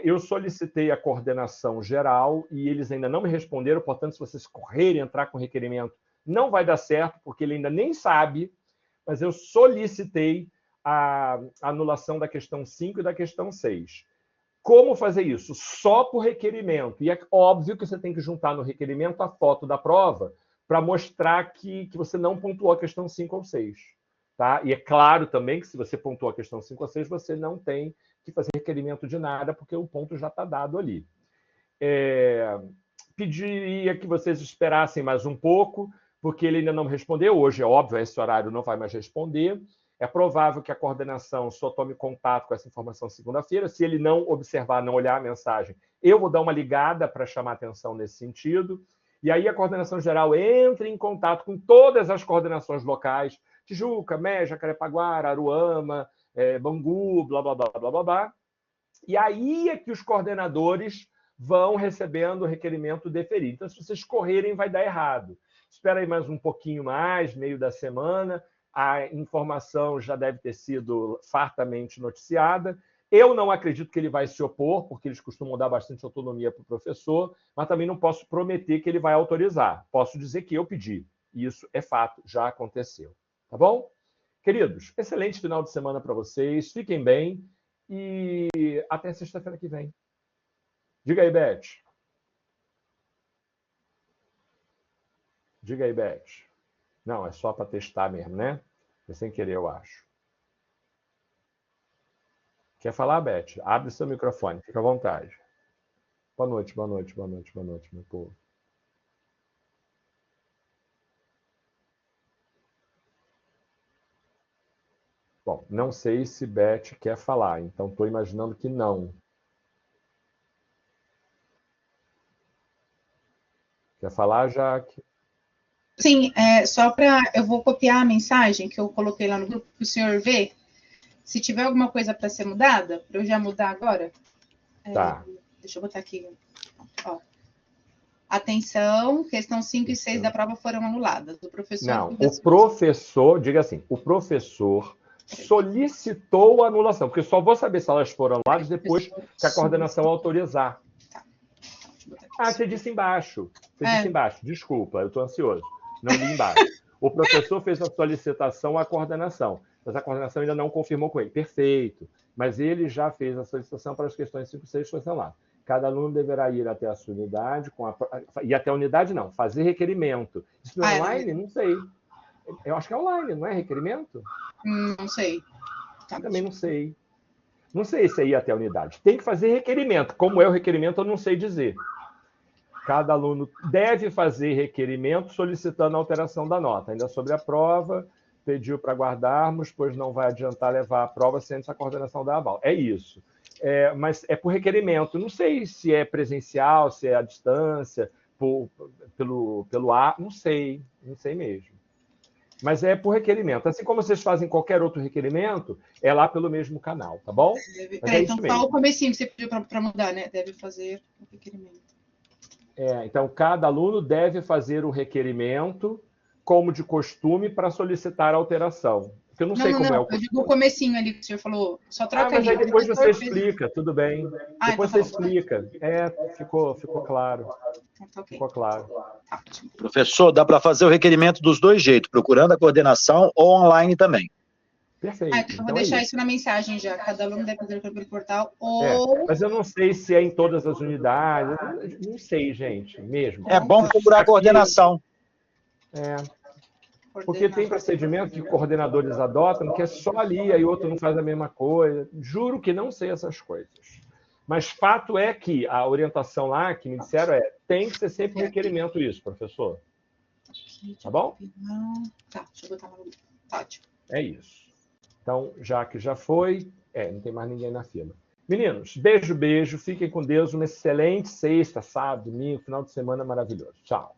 Eu solicitei a coordenação geral e eles ainda não me responderam, portanto, se vocês correrem entrar com requerimento, não vai dar certo, porque ele ainda nem sabe, mas eu solicitei a anulação da questão 5 e da questão 6. Como fazer isso? Só por requerimento. E é óbvio que você tem que juntar no requerimento a foto da prova para mostrar que você não pontuou a questão 5 ou 6. Tá? E é claro também que se você pontuou a questão 5 ou 6, você não tem que fazer requerimento de nada, porque o ponto já está dado ali. Pediria que vocês esperassem mais um pouco, porque ele ainda não respondeu. Hoje, é óbvio, a esse horário não vai mais responder. É provável que a coordenação só tome contato com essa informação segunda-feira. Se ele não observar, não olhar a mensagem, eu vou dar uma ligada para chamar atenção nesse sentido. E aí a coordenação geral entra em contato com todas as coordenações locais, Tijuca, Mé, Jacarepaguá, Aruama, Bangu, blá, blá, blá, blá, blá, blá. E aí é que os coordenadores vão recebendo o requerimento deferido. Então, se vocês correrem, vai dar errado. Espera aí mais um pouquinho mais, meio da semana, a informação já deve ter sido fartamente noticiada. Eu não acredito que ele vai se opor, porque eles costumam dar bastante autonomia para o professor, mas também não posso prometer que ele vai autorizar. Posso dizer que eu pedi. E isso é fato, já aconteceu. Tá bom? Queridos, excelente final de semana para vocês. Fiquem bem e até sexta-feira que vem. Diga aí, Beth. Diga aí, Beth. Não, é só para testar mesmo, né? É sem querer, eu acho. Quer falar, Beth? Abre seu microfone, fica à vontade. Boa noite, boa noite, boa noite, boa noite, meu povo. Bom, não sei se Beth quer falar, então estou imaginando que não. Quer falar, Jaque? Sim, só para... Eu vou copiar a mensagem que eu coloquei lá no grupo para o senhor ver. Se tiver alguma coisa para ser mudada, para eu já mudar agora. Tá. Deixa eu botar aqui. Ó. Atenção, questão 5 e 6 da prova foram anuladas. O professor... Não, o professor, diga assim, o professor solicitou a anulação, porque só vou saber se elas foram anuladas depois que a coordenação autorizar. Ah, você disse embaixo. Você disse embaixo. Desculpa, eu estou ansioso. Não li embaixo. O professor fez a solicitação à coordenação, mas a coordenação ainda não confirmou com ele. Perfeito. Mas ele já fez a solicitação para as questões 5 e 6 fossem lá. Cada aluno deverá ir até a sua unidade, e até a unidade não, fazer requerimento. Isso não é online? Não sei. Eu acho que é online, não é requerimento? Não sei. Também não sei. Não sei se é ir até a unidade. Tem que fazer requerimento. Como é o requerimento, eu não sei dizer. Cada aluno deve fazer requerimento solicitando a alteração da nota. Ainda sobre a prova, pediu para guardarmos, pois não vai adiantar levar a prova sem essa coordenação da aval. É isso. Mas é por requerimento. Não sei se é presencial, se é à distância, pelo ar. Não sei mesmo. Mas é por requerimento. Assim como vocês fazem qualquer outro requerimento, é lá pelo mesmo canal, tá bom? Então, só o comecinho que você pediu para mudar, né? Deve fazer o requerimento. Então, cada aluno deve fazer o requerimento, como de costume, para solicitar a alteração. Porque eu não sei como é o... Eu digo o comecinho ali que o senhor falou. Só troca mas aí depois você explica, tudo bem. Depois você explica. Ficou claro. Ficou claro. Professor, dá para fazer o requerimento dos dois jeitos, procurando a coordenação ou online também. Perfeito. Então eu vou deixar isso na mensagem já. Cada aluno deve fazer pelo portal ou... Mas eu não sei se é em todas as unidades. Não sei, gente, mesmo. É bom procurar a coordenação. Porque tem procedimento que coordenadores adotam que é só ali, aí outro não faz a mesma coisa. Juro que não sei essas coisas. Mas fato é que a orientação lá que me disseram tem que ser sempre requerimento isso, professor. Tá bom? Tá, deixa eu botar lá. Ótimo. É isso. Então, já que já foi, não tem mais ninguém na fila. Meninos, beijo, fiquem com Deus, uma excelente sexta, sábado, domingo, final de semana maravilhoso. Tchau.